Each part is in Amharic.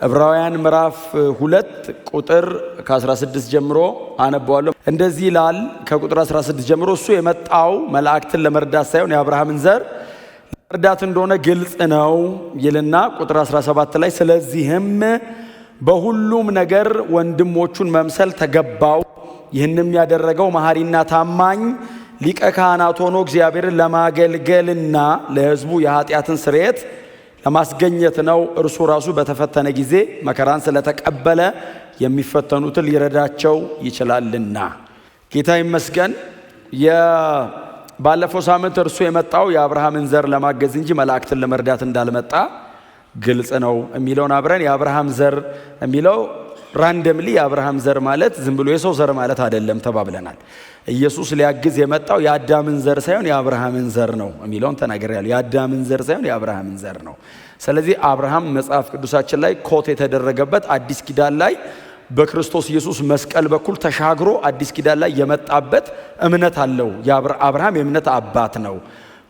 ዕብራውያን ምዕራፍ 2 ቁጥር ከ16 ጀምሮ አነባዋለሁ። እንደዚህ ይላል። ከቁጥር 16 ጀምሮ እሱ የመጣው መላእክትን ለመርዳት ሳይሆን የአብርሃምን ዘር ለመርዳት እንደሆነ ግልጽ ነው ይልና ቁጥር 17 ላይ ስለዚህም በሁሉም ነገር ወንድሞቹን መምሰል ተገባው። ይህንም ያደረገው መሐሪና ታማኝ ሊቀ ካህናት ሆኖ እግዚአብሔርን ለማገልገልና ለሕዝቡ የኃጢአትን ስርየት ለማስገኘት ነው። እርሱ ራሱ በተፈተነ ጊዜ መከራን ስለተቀበለ የሚፈተኑትን ሊረዳቸው ይችላልና። ጌታ ይመስገን። ባለፈው ሳምንት እርሱ የመጣው የአብርሃምን ዘር ለማገዝ እንጂ መላእክትን ለመርዳት እንዳልመጣ ግልጽ ነው የሚለውን አብረን የአብርሃም ዘር የሚለው ራንደምሊ የአብርሃም ዘር ማለት ዝም ብሎ የሰው ዘር ማለት አይደለም ተባብለናል። ኢየሱስ ሊያግዝ የመጣው የአዳምን ዘር ሳይሆን የአብርሃምን ዘር ነው የሚለውን ተናግሬያለሁ። የአዳምን ዘር ሳይሆን የአብርሃምን ዘር ነው። ስለዚህ አብርሃም መጽሐፍ ቅዱሳችን ላይ ኮት የተደረገበት አዲስ ኪዳን ላይ በክርስቶስ ኢየሱስ መስቀል በኩል ተሻግሮ አዲስ ኪዳን ላይ የመጣበት እምነት አለው። አብርሃም የእምነት አባት ነው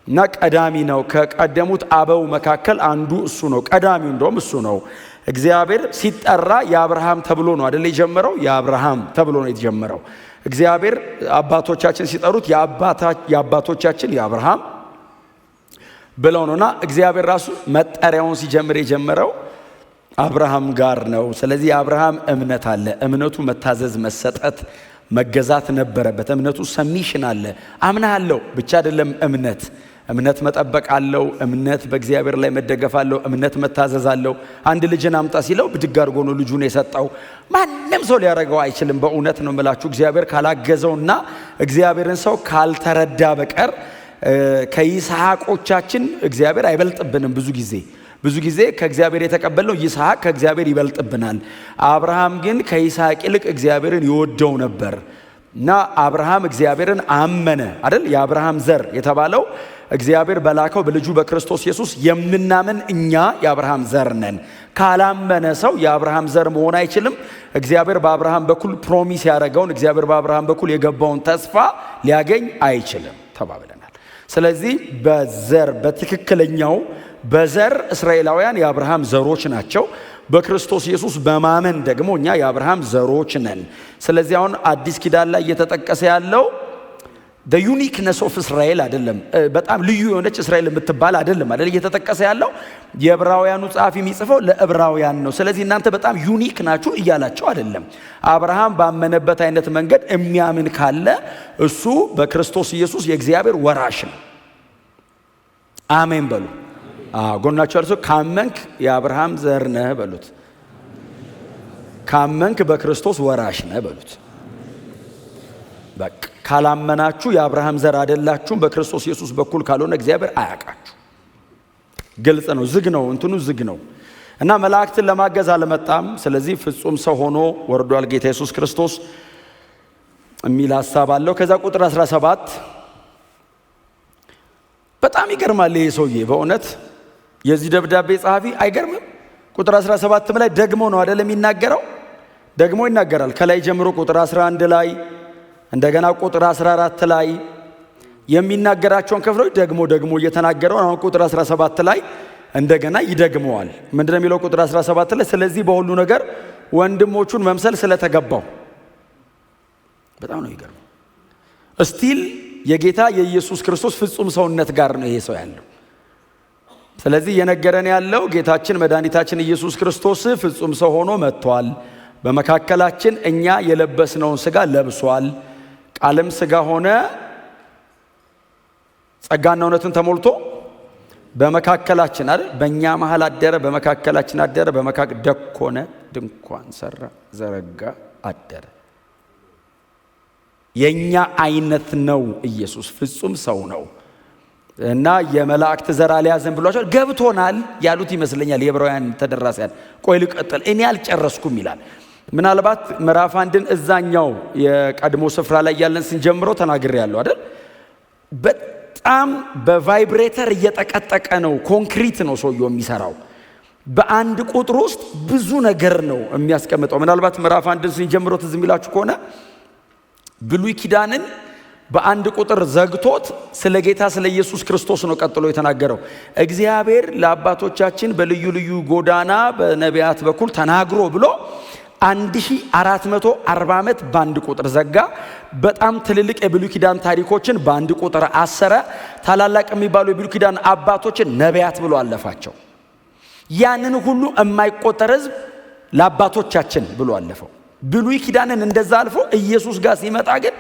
እና ቀዳሚ ነው። ከቀደሙት አበው መካከል አንዱ እሱ ነው። ቀዳሚው እንደውም እሱ ነው። እግዚአብሔር ሲጠራ የአብርሃም ተብሎ ነው አይደል የጀመረው? የአብርሃም ተብሎ ነው የተጀመረው። እግዚአብሔር አባቶቻችን ሲጠሩት የአባቶቻችን የአብርሃም ብለው ነውና እግዚአብሔር ራሱ መጠሪያውን ሲጀምር የጀመረው አብርሃም ጋር ነው። ስለዚህ የአብርሃም እምነት አለ። እምነቱ መታዘዝ፣ መሰጠት፣ መገዛት ነበረበት። እምነቱ ሰሚሽን አለ። አምናለሁ ብቻ አይደለም እምነት መጠበቅ አለው። እምነት በእግዚአብሔር ላይ መደገፍ አለው። እምነት መታዘዝ አለው። አንድ ልጅን አምጣ ሲለው ብድግ አድርጎ ነው ልጁን የሰጠው። ማንም ሰው ሊያደርገው አይችልም። በእውነት ነው የምላችሁ። እግዚአብሔር ካላገዘውና እግዚአብሔርን ሰው ካልተረዳ በቀር ከይስሐቆቻችን እግዚአብሔር አይበልጥብንም። ብዙ ጊዜ ከእግዚአብሔር የተቀበልነው ይስሐቅ ከእግዚአብሔር ይበልጥብናል። አብርሃም ግን ከይስሐቅ ይልቅ እግዚአብሔርን ይወደው ነበር እና አብርሃም እግዚአብሔርን አመነ አይደል? የአብርሃም ዘር የተባለው እግዚአብሔር በላከው በልጁ በክርስቶስ ኢየሱስ የምናምን እኛ የአብርሃም ዘር ነን። ካላመነ ሰው የአብርሃም ዘር መሆን አይችልም። እግዚአብሔር በአብርሃም በኩል ፕሮሚስ ያደረገውን እግዚአብሔር በአብርሃም በኩል የገባውን ተስፋ ሊያገኝ አይችልም ተባብለናል። ስለዚህ በዘር በትክክለኛው በዘር እስራኤላውያን የአብርሃም ዘሮች ናቸው። በክርስቶስ ኢየሱስ በማመን ደግሞ እኛ የአብርሃም ዘሮች ነን። ስለዚህ አሁን አዲስ ኪዳን ላይ እየተጠቀሰ ያለው the uniqueness of እስራኤል አይደለም። በጣም ልዩ የሆነች እስራኤል የምትባል አይደለም እየተጠቀሰ ያለው። የዕብራውያኑ ጸሐፊ የሚጽፈው ለዕብራውያን ነው። ስለዚህ እናንተ በጣም ዩኒክ ናችሁ እያላቸው አይደለም። አብርሃም ባመነበት አይነት መንገድ የሚያምን ካለ እሱ በክርስቶስ ኢየሱስ የእግዚአብሔር ወራሽ ነው። አሜን በሉ። ጎናቸው ያለው ካመንክ የአብርሃም ዘር ነህ በሉት። ካመንክ በክርስቶስ ወራሽ ነህ በሉት። በቃ ካላመናችሁ የአብርሃም ዘር አይደላችሁም። በክርስቶስ ኢየሱስ በኩል ካልሆነ እግዚአብሔር አያውቃችሁ። ግልጽ ነው። ዝግ ነው እና መላእክትን ለማገዝ አልመጣም። ስለዚህ ፍጹም ሰው ሆኖ ወርዷል ጌታ ኢየሱስ ክርስቶስ የሚል ሐሳብ አለው። ከዛ ቁጥር 17 በጣም ይገርማል። ይሄ ሰውዬ በእውነት የዚህ ደብዳቤ ጸሐፊ አይገርምም? ቁጥር 17 ላይ ደግሞ ነው አይደል የሚናገረው? ደግሞ ይናገራል። ከላይ ጀምሮ ቁጥር 11 ላይ እንደገና ቁጥር 14 ላይ የሚናገራቸውን ክፍሎች ደግሞ እየተናገረው አሁን ቁጥር 17 ላይ እንደገና ይደግመዋል። ምንድነው የሚለው? ቁጥር 17 ላይ ስለዚህ በሁሉ ነገር ወንድሞቹን መምሰል ስለተገባው። በጣም ነው ይገርም። እስቲል የጌታ የኢየሱስ ክርስቶስ ፍጹም ሰውነት ጋር ነው ይሄ ሰው ያለው። ስለዚህ የነገረን ያለው ጌታችን መድኃኒታችን ኢየሱስ ክርስቶስ ፍጹም ሰው ሆኖ መጥቷል። በመካከላችን እኛ የለበስነውን ሥጋ ለብሷል። ቃልም ሥጋ ሆነ፣ ጸጋና እውነትን ተሞልቶ በመካከላችን አይደል? በእኛ መሃል አደረ፣ በመካከላችን አደረ። ደኮነ፣ ድንኳን ሰራ፣ ዘረጋ፣ አደረ። የኛ አይነት ነው ኢየሱስ። ፍጹም ሰው ነው እና የመላእክት ዘር አልያዘም ብሏቸዋል። ገብቶናል ያሉት ይመስለኛል የዕብራውያን ተደራሲያን። ቆይ ልቀጥል፣ እኔ አልጨረስኩም ይላል። ምናልባት ምዕራፍ 1ን እዛኛው የቀድሞ ስፍራ ላይ ያለን ስንጀምሮ ተናግሬያለሁ አይደል? በጣም በቫይብሬተር እየጠቀጠቀ ነው። ኮንክሪት ነው ሰውየው የሚሰራው። በአንድ ቁጥር ውስጥ ብዙ ነገር ነው የሚያስቀምጠው። ምናልባት ምዕራፍ 1ን ስንጀምሮ ትዝ የሚላችሁ ከሆነ ብሉይ ኪዳንን በአንድ ቁጥር ዘግቶት ስለ ጌታ ስለ ኢየሱስ ክርስቶስ ነው ቀጥሎ የተናገረው። እግዚአብሔር ለአባቶቻችን በልዩ ልዩ ጎዳና በነቢያት በኩል ተናግሮ ብሎ 1440 ዓመት በአንድ ቁጥር ዘጋ። በጣም ትልልቅ የብሉይ ኪዳን ታሪኮችን በአንድ ቁጥር አሰረ። ታላላቅ የሚባሉ የብሉይ ኪዳን አባቶችን ነቢያት ብሎ አለፋቸው። ያንን ሁሉ የማይቆጠር ሕዝብ ለአባቶቻችን ብሎ አለፈው። ብሉይ ኪዳንን እንደዛ አልፎ ኢየሱስ ጋር ሲመጣ ግን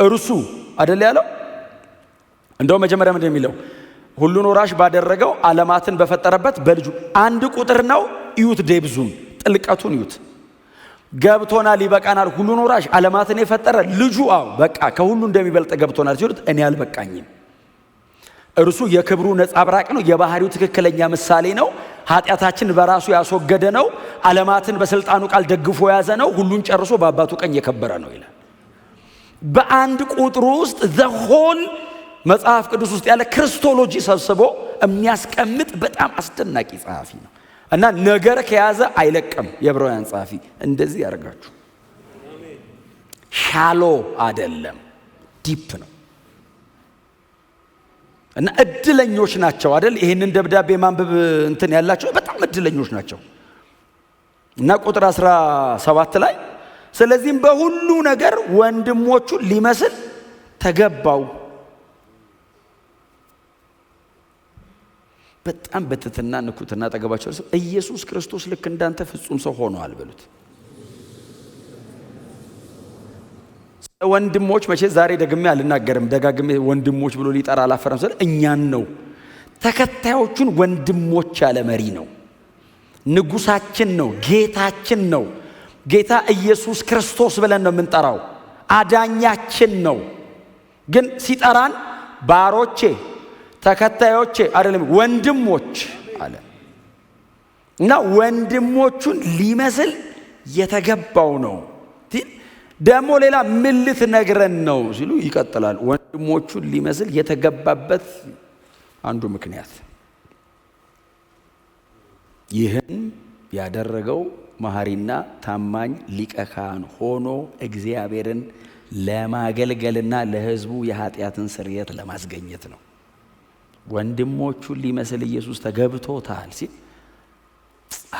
እርሱ አይደል ያለው። እንደው መጀመሪያ ምንድን የሚለው ሁሉን ወራሽ ባደረገው ዓለማትን በፈጠረበት በልጁ አንድ ቁጥር ነው። እዩት፣ ዴብዙን ጥልቀቱን እዩት። ገብቶናል፣ ይበቃናል። ሁሉን ወራሽ ዓለማትን የፈጠረ ልጁ በቃ ከሁሉ እንደሚበልጥ ገብቶናል ሲሉት እኔ አልበቃኝም። እርሱ የክብሩ ነጸብራቅ ነው፣ የባህሪው ትክክለኛ ምሳሌ ነው። ኃጢአታችን በራሱ ያስወገደ ነው። ዓለማትን በስልጣኑ ቃል ደግፎ የያዘ ነው። ሁሉን ጨርሶ በአባቱ ቀኝ የከበረ ነው ይላል። በአንድ ቁጥር ውስጥ ዘሆል መጽሐፍ ቅዱስ ውስጥ ያለ ክርስቶሎጂ ሰብስቦ የሚያስቀምጥ በጣም አስደናቂ ጸሐፊ ነው እና ነገር ከያዘ አይለቅም። የዕብራውያን ጸሐፊ እንደዚህ ያደርጋችሁ። ሻሎ አይደለም፣ ዲፕ ነው። እና እድለኞች ናቸው አይደል? ይሄንን ደብዳቤ ማንበብ እንትን ያላቸው በጣም እድለኞች ናቸው። እና ቁጥር 17 ላይ ስለዚህም በሁሉ ነገር ወንድሞቹን ሊመስል ተገባው። በጣም በትህትና ንኩትና ጠገባቸው ኢየሱስ ክርስቶስ ልክ እንዳንተ ፍጹም ሰው ሆኗል በሉት። ወንድሞች መቼ ዛሬ ደግሜ አልናገርም፣ ደጋግሜ ወንድሞች ብሎ ሊጠራ አላፈረም። ስለ እኛን ነው ተከታዮቹን ወንድሞች ያለ መሪ ነው። ንጉሳችን ነው፣ ጌታችን ነው። ጌታ ኢየሱስ ክርስቶስ ብለን ነው የምንጠራው። አዳኛችን ነው። ግን ሲጠራን ባሮቼ፣ ተከታዮቼ አይደለም ወንድሞች አለ እና ወንድሞቹን ሊመስል የተገባው ነው። ደግሞ ሌላ ምን ልትነግረን ነው ሲሉ ይቀጥላል። ወንድሞቹን ሊመስል የተገባበት አንዱ ምክንያት ይህን ያደረገው መሐሪና ታማኝ ሊቀ ካህን ሆኖ እግዚአብሔርን ለማገልገልና ለሕዝቡ የኃጢአትን ስርየት ለማስገኘት ነው። ወንድሞቹን ሊመስል ኢየሱስ ተገብቶታል ሲል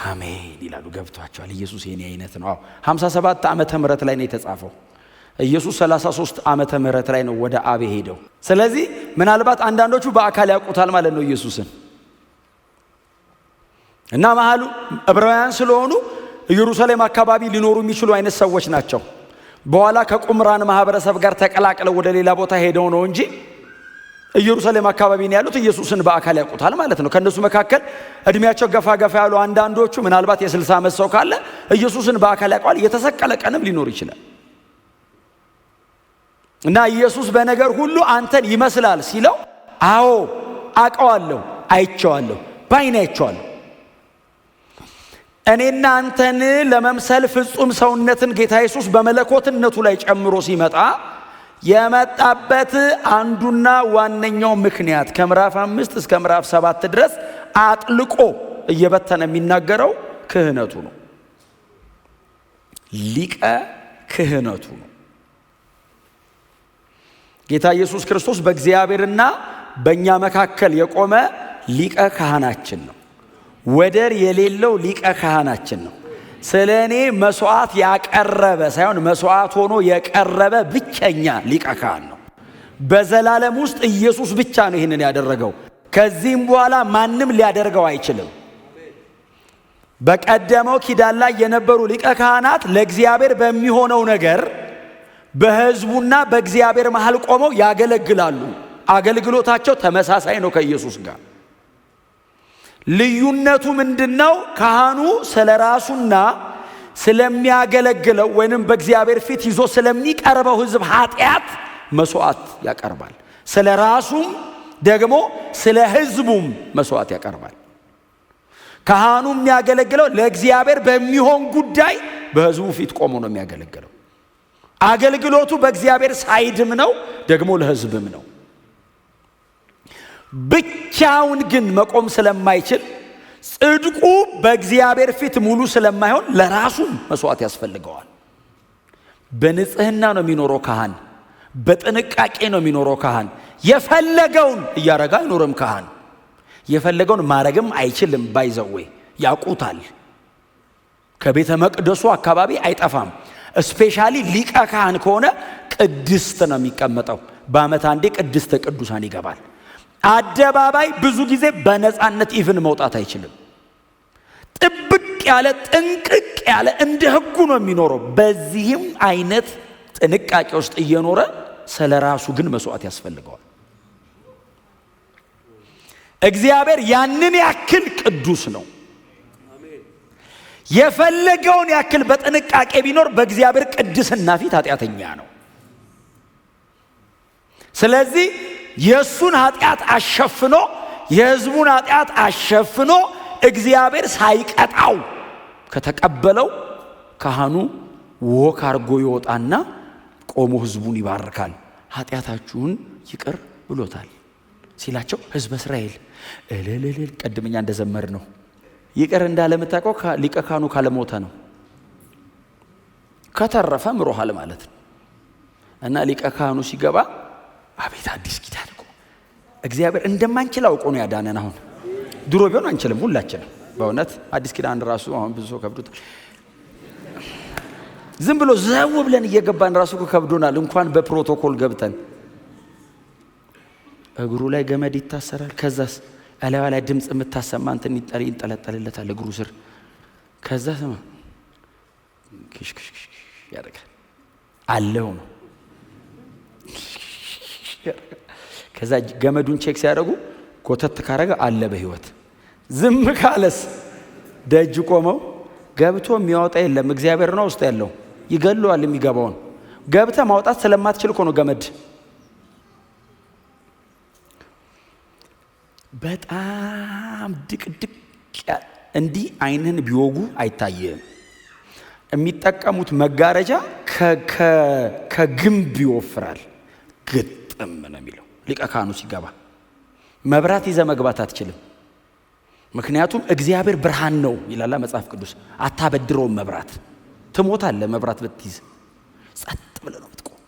አሜን ይላሉ። ገብቷቸዋል። ኢየሱስ የኔ አይነት ነው። 57 ዓመተ ምህረት ላይ ነው የተጻፈው። ኢየሱስ 33 ዓመተ ምህረት ላይ ነው ወደ አብ ሄደው። ስለዚህ ምናልባት አንዳንዶቹ በአካል ያውቁታል ማለት ነው ኢየሱስን እና መሐሉ ዕብራውያን ስለሆኑ ኢየሩሳሌም አካባቢ ሊኖሩ የሚችሉ አይነት ሰዎች ናቸው። በኋላ ከቁምራን ማህበረሰብ ጋር ተቀላቅለው ወደ ሌላ ቦታ ሄደው ነው እንጂ ኢየሩሳሌም አካባቢ ነው ያሉት። ኢየሱስን በአካል ያውቁታል ማለት ነው። ከነሱ መካከል እድሜያቸው ገፋ ያሉ አንዳንዶቹ ምናልባት የ60 ዓመት ሰው ካለ ኢየሱስን በአካል ያውቃል። የተሰቀለ ቀንም ሊኖር ይችላል እና ኢየሱስ በነገር ሁሉ አንተን ይመስላል ሲለው አዎ አውቀዋለሁ፣ አይቼዋለሁ፣ ባይኔ አይቼዋለሁ። እኔና አንተን ለመምሰል ፍጹም ሰውነትን ጌታ ኢየሱስ በመለኮትነቱ ላይ ጨምሮ ሲመጣ የመጣበት አንዱና ዋነኛው ምክንያት ከምዕራፍ 5 እስከ ምዕራፍ 7 ድረስ አጥልቆ እየበተነ የሚናገረው ክህነቱ ነው። ሊቀ ክህነቱ ነው። ጌታ ኢየሱስ ክርስቶስ በእግዚአብሔርና በእኛ መካከል የቆመ ሊቀ ካህናችን ነው። ወደር የሌለው ሊቀ ካህናችን ነው። ስለ እኔ መስዋዕት ያቀረበ ሳይሆን መስዋዕት ሆኖ የቀረበ ብቸኛ ሊቀ ካህን ነው። በዘላለም ውስጥ ኢየሱስ ብቻ ነው ይህንን ያደረገው። ከዚህም በኋላ ማንም ሊያደርገው አይችልም። በቀደመው ኪዳን ላይ የነበሩ ሊቀ ካህናት ለእግዚአብሔር በሚሆነው ነገር በሕዝቡና በእግዚአብሔር መሃል ቆመው ያገለግላሉ። አገልግሎታቸው ተመሳሳይ ነው ከኢየሱስ ጋር። ልዩነቱ ምንድነው? ካህኑ ስለራሱና ስለሚያገለግለው ወይንም በእግዚአብሔር ፊት ይዞ ስለሚቀርበው ሕዝብ ኃጢአት መስዋዕት ያቀርባል። ስለራሱም ደግሞ ስለ ሕዝቡም መስዋዕት ያቀርባል። ካህኑ የሚያገለግለው ለእግዚአብሔር በሚሆን ጉዳይ በሕዝቡ ፊት ቆሞ ነው የሚያገለግለው። አገልግሎቱ በእግዚአብሔር ሳይድም ነው፣ ደግሞ ለሕዝብም ነው። ብቻውን ግን መቆም ስለማይችል ጽድቁ በእግዚአብሔር ፊት ሙሉ ስለማይሆን ለራሱም መስዋዕት ያስፈልገዋል። በንጽህና ነው የሚኖረው ካህን። በጥንቃቄ ነው የሚኖረው ካህን። የፈለገውን እያረጋ አይኖርም ካህን። የፈለገውን ማረግም አይችልም። ባይዘዌ ያቁታል። ከቤተ መቅደሱ አካባቢ አይጠፋም። ስፔሻሊ ሊቀ ካህን ከሆነ ቅድስት ነው የሚቀመጠው። በዓመት አንዴ ቅድስተ ቅዱሳን ይገባል። አደባባይ ብዙ ጊዜ በነፃነት ኢቭን መውጣት አይችልም። ጥብቅ ያለ ጥንቅቅ ያለ እንደ ሕጉ ነው የሚኖረው። በዚህም አይነት ጥንቃቄ ውስጥ እየኖረ ስለ ራሱ ግን መስዋዕት ያስፈልገዋል። እግዚአብሔር ያንን ያክል ቅዱስ ነው። የፈለገውን ያክል በጥንቃቄ ቢኖር በእግዚአብሔር ቅድስና ፊት ኃጢአተኛ ነው። ስለዚህ የእሱን ኃጢአት አሸፍኖ የሕዝቡን ኃጢአት አሸፍኖ እግዚአብሔር ሳይቀጣው ከተቀበለው ካህኑ ወክ አርጎ ይወጣና ቆሞ ሕዝቡን ይባርካል። ኃጢአታችሁን ይቅር ብሎታል ሲላቸው ሕዝበ እስራኤል እልልል ቀድመኛ እንደዘመር ነው ይቅር እንዳለምታውቀው ሊቀ ካህኑ ካለሞተ ነው። ከተረፈ ምሮሃል ማለት ነው። እና ሊቀ ካህኑ ሲገባ አቤት አዲስ ኪዳን እኮ እግዚአብሔር እንደማንችል አውቆ ነው ያዳነን። አሁን ድሮ ቢሆን አንችልም ሁላችንም። በእውነት አዲስ ኪዳን ራሱ አሁን ብዙ ሰው ከብዶታል። ዝም ብሎ ዘው ብለን እየገባን ራሱ ከብዶናል። እንኳን በፕሮቶኮል ገብተን እግሩ ላይ ገመድ ይታሰራል። ከዛስ አለዋ ላይ ድምጽ የምታሰማ እንትን ይንጠለጠልለታል እግሩ ስር። ከዛ ሰማ ክሽክሽ ያደርጋል አለው ነው። ከዛ ገመዱን ቼክ ሲያደርጉ ጎተት ካረገ አለ በህይወት። ዝም ካለስ ደጅ ቆመው ገብቶ የሚያወጣ የለም። እግዚአብሔር ነው ውስጥ ያለው ይገለዋል። የሚገባውን ገብተ ማውጣት ስለማትችል እኮ ነው ገመድ። በጣም ድቅድቅ እንዲህ አይንን ቢወጉ አይታየም። የሚጠቀሙት መጋረጃ ከግንብ ይወፍራል። ግጥም ነው የሚለው ሊቀ ካህኑ ሲገባ። መብራት ይዘ መግባት አትችልም። ምክንያቱም እግዚአብሔር ብርሃን ነው ይላል መጽሐፍ ቅዱስ። አታበድረውም መብራት። ትሞታለህ መብራት ብትይዝ። ጸጥ ብለህ ነው የምትቆም።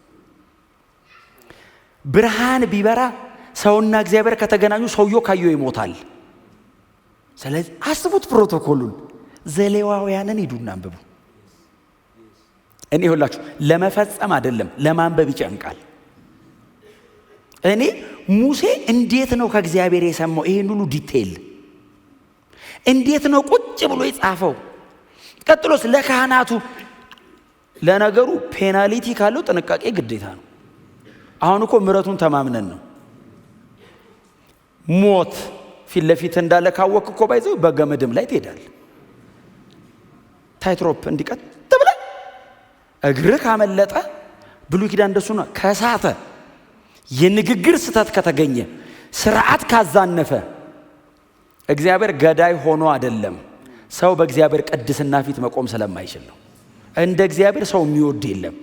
ብርሃን ቢበራ ሰውና እግዚአብሔር ከተገናኙ ሰውየው ካየው ይሞታል። ስለዚህ አስቡት ፕሮቶኮሉን። ዘሌዋውያንን ሂዱና አንብቡ። እኔ ሁላችሁ ለመፈጸም አይደለም ለማንበብ ይጨንቃል። እኔ ሙሴ እንዴት ነው ከእግዚአብሔር የሰማው ይሄን ሁሉ ዲቴል? እንዴት ነው ቁጭ ብሎ የጻፈው? ቀጥሎስ ለካህናቱ። ለነገሩ ፔናልቲ ካለው ጥንቃቄ ግዴታ ነው። አሁን እኮ ምሕረቱን ተማምነን ነው። ሞት ፊት ለፊት እንዳለ ካወቅ እኮ ባይዘው በገመድም ላይ ትሄዳል። ታይትሮፕ እንዲቀጥ ብለ እግርህ ካመለጠ ብሉይ ኪዳን እንደሱ ነው። ከሳተ የንግግር ስተት ከተገኘ ስርዓት ካዛነፈ እግዚአብሔር ገዳይ ሆኖ አይደለም። ሰው በእግዚአብሔር ቅድስና ፊት መቆም ስለማይችል ነው። እንደ እግዚአብሔር ሰው የሚወድ የለም።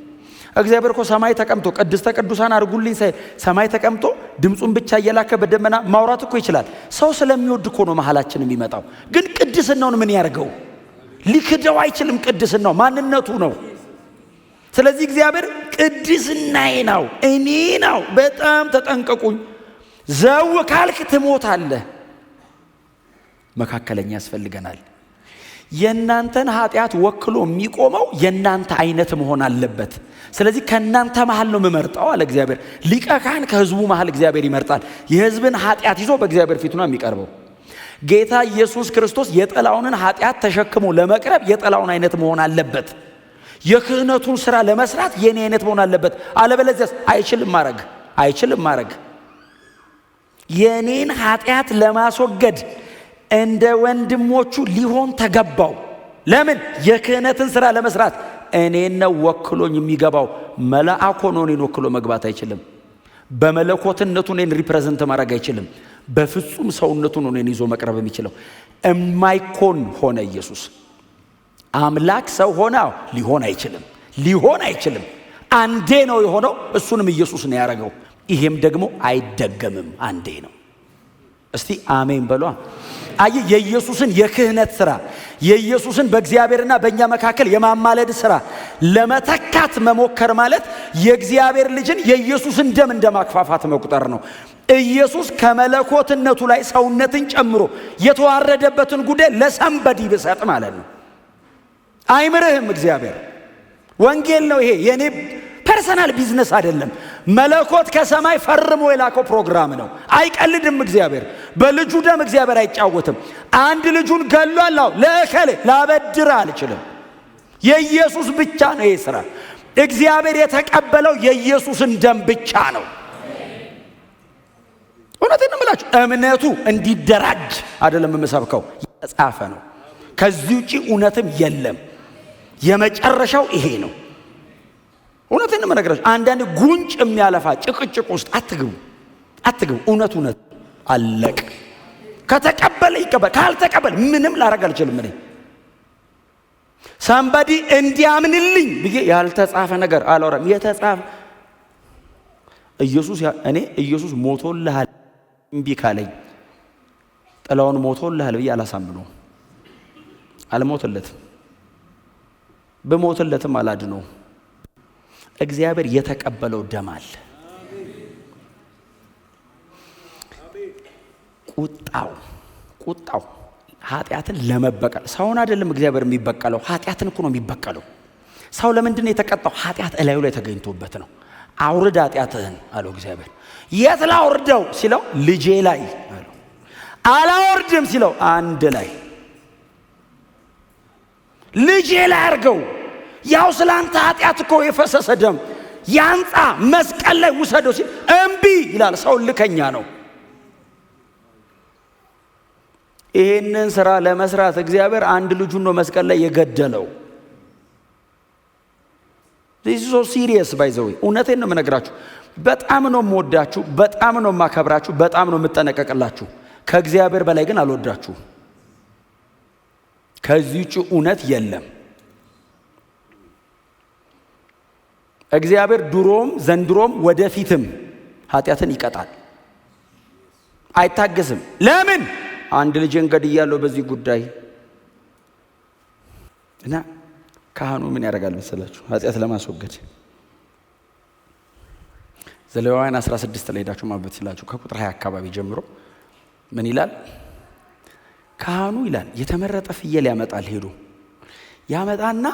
እግዚአብሔር እኮ ሰማይ ተቀምጦ ቅድስተ ቅዱሳን አድርጉልኝ ሳይ ሰማይ ተቀምጦ ድምጹን ብቻ እየላከ በደመና ማውራት እኮ ይችላል። ሰው ስለሚወድ እኮ ነው መሐላችን የሚመጣው። ግን ቅድስናውን ምን ያርገው? ሊክደው አይችልም። ቅድስናው ማንነቱ ነው። ስለዚህ እግዚአብሔር ቅድስናዬ ነው፣ እኔ ነው። በጣም ተጠንቀቁኝ። ዘው ካልክ ትሞታለህ። መካከለኛ ያስፈልገናል። የናንተን ኃጢአት ወክሎ የሚቆመው የናንተ አይነት መሆን አለበት። ስለዚህ ከናንተ መሃል ነው የምመርጠው አለ እግዚአብሔር። ሊቀ ካህን ከህዝቡ መሃል እግዚአብሔር ይመርጣል። የህዝብን ኃጢአት ይዞ በእግዚአብሔር ፊት ነው የሚቀርበው። ጌታ ኢየሱስ ክርስቶስ የጠላውን ኃጢአት ተሸክሞ ለመቅረብ የጠላውን አይነት መሆን አለበት። የክህነቱን ስራ ለመስራት የኔ አይነት መሆን አለበት። አለበለዚያስ አይችልም ማረግ። የኔን ኃጢአት ለማስወገድ እንደ ወንድሞቹ ሊሆን ተገባው። ለምን? የክህነትን ስራ ለመስራት እኔን ነው ወክሎኝ የሚገባው። መልአክ ሆኖ እኔን ወክሎ መግባት አይችልም። በመለኮትነቱ እኔን ሪፕሬዘንት ማድረግ አይችልም። በፍጹም ሰውነቱ ነው እኔን ይዞ መቅረብ የሚችለው። እማይኮን ሆነ ኢየሱስ። አምላክ ሰው ሆነ ሊሆን አይችልም። አንዴ ነው የሆነው። እሱንም ኢየሱስ ነው ያደረገው። ይሄም ደግሞ አይደገምም፣ አንዴ ነው። እስቲ አሜን በሏ። አይ የኢየሱስን የክህነት ስራ የኢየሱስን በእግዚአብሔርና በእኛ መካከል የማማለድ ሥራ ለመተካት መሞከር ማለት የእግዚአብሔር ልጅን የኢየሱስን ደም እንደማክፋፋት መቁጠር ነው። ኢየሱስ ከመለኮትነቱ ላይ ሰውነትን ጨምሮ የተዋረደበትን ጉዳይ ለሰንበዲ ብሰጥ ማለት ነው። አይምርህም እግዚአብሔር። ወንጌል ነው ይሄ፣ የኔ ፐርሰናል ቢዝነስ አይደለም። መለኮት ከሰማይ ፈርሞ የላከው ፕሮግራም ነው። አይቀልድም እግዚአብሔር። በልጁ ደም እግዚአብሔር አይጫወትም። አንድ ልጁን ገሏል፣ ለእከሌ ላበድር አልችልም። የኢየሱስ ብቻ ነው ይሄ ሥራ። እግዚአብሔር የተቀበለው የኢየሱስን ደም ብቻ ነው። እውነቴን ነው የምላችሁ። እምነቱ እንዲደራጅ አይደለም የምሰብከው፣ የተጻፈ ነው። ከዚህ ውጪ እውነትም የለም። የመጨረሻው ይሄ ነው። እውነቴን ነው የምነግራችሁ። አንዳንድ ጉንጭ የሚያለፋ ጭቅጭቅ ውስጥ አትግቡ። እውነት አለቅ። ከተቀበለ ይቀበል፣ ካልተቀበለ ምንም ላረግ አልችልም። እኔ ሳምባዲ እንዲያምንልኝ ብዬ ያልተጻፈ ነገር አላወራም። የተጻፈ ኢየሱስ ሞቶልሃል እምቢ ካለኝ ጥላውን ሞቶልሃል ብዬ አላሳምነውም። አልሞትለትም። በሞትለትም አላድነው። እግዚአብሔር የተቀበለው ደም አለ። ቁጣው ኃጢአትን ለመበቀል ሰውን አይደለም እግዚአብሔር የሚበቀለው፣ ኃጢአትን እኮ ነው የሚበቀለው። ሰው ለምንድን ነው የተቀጣው? ኃጢአት እላዩ ላይ ተገኝቶበት ነው። አውርድ ኃጢአትህን አለው እግዚአብሔር። የት ላውርደው ሲለው ልጄ ላይ አለው። አላወርድም ሲለው አንድ ላይ ልጄ ላይ አርገው። ያው ስላንተ ኃጢአት እኮ የፈሰሰ ደም ያንጻ፣ መስቀል ላይ ውሰደው ሲል እምቢ ይላል። ሰው ልከኛ ነው። ይሄንን ሥራ ለመስራት እግዚአብሔር አንድ ልጁን ነው መስቀል ላይ የገደለው። this is so serious by the way። እውነቴን ነው የምነግራችሁ። በጣም ነው የምወዳችሁ፣ በጣም ነው የማከብራችሁ፣ በጣም ነው የምጠነቀቅላችሁ። ከእግዚአብሔር በላይ ግን አልወዳችሁ። ከዚህ ውጭ እውነት የለም። እግዚአብሔር ድሮም ዘንድሮም ወደፊትም ኃጢአትን ይቀጣል፣ አይታገስም። ለምን? አንድ ልጅን ገድያለሁ በዚህ ጉዳይ እና ካህኑ ምን ያደርጋል መሰላችሁ? ኃጢአት ለማስወገድ ዘሌዋውያን 16 ላይ ሄዳችሁ ማንበብ ትችላላችሁ። ከቁጥር 20 አካባቢ ጀምሮ ምን ይላል? ካህኑ ይላል የተመረጠ ፍየል ያመጣል። ሄዶ ያመጣና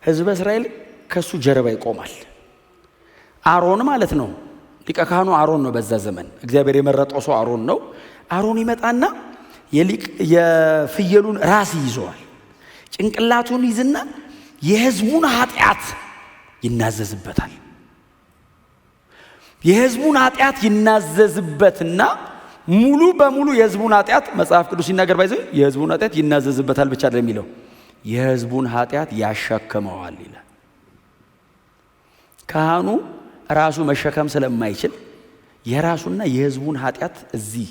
ሕዝበ እስራኤል ከሱ ጀርባ ይቆማል። አሮን ማለት ነው። ሊቀ ካህኑ አሮን ነው። በዛ ዘመን እግዚአብሔር የመረጠው ሰው አሮን ነው። አሮን ይመጣና የፍየሉን ራስ ይዘዋል። ጭንቅላቱን ይዝና የሕዝቡን ኃጢአት ይናዘዝበታል። የሕዝቡን ኃጢአት ይናዘዝበትና ሙሉ በሙሉ የሕዝቡን ኃጢአት መጽሐፍ ቅዱስ ሲናገር ባይዘው የሕዝቡን ኃጢአት ይናዘዝበታል ብቻ አይደለም የሚለው የሕዝቡን ኃጢአት ያሸክመዋል ይላል። ካህኑ ራሱ መሸከም ስለማይችል የራሱና የሕዝቡን ኃጢአት እዚህ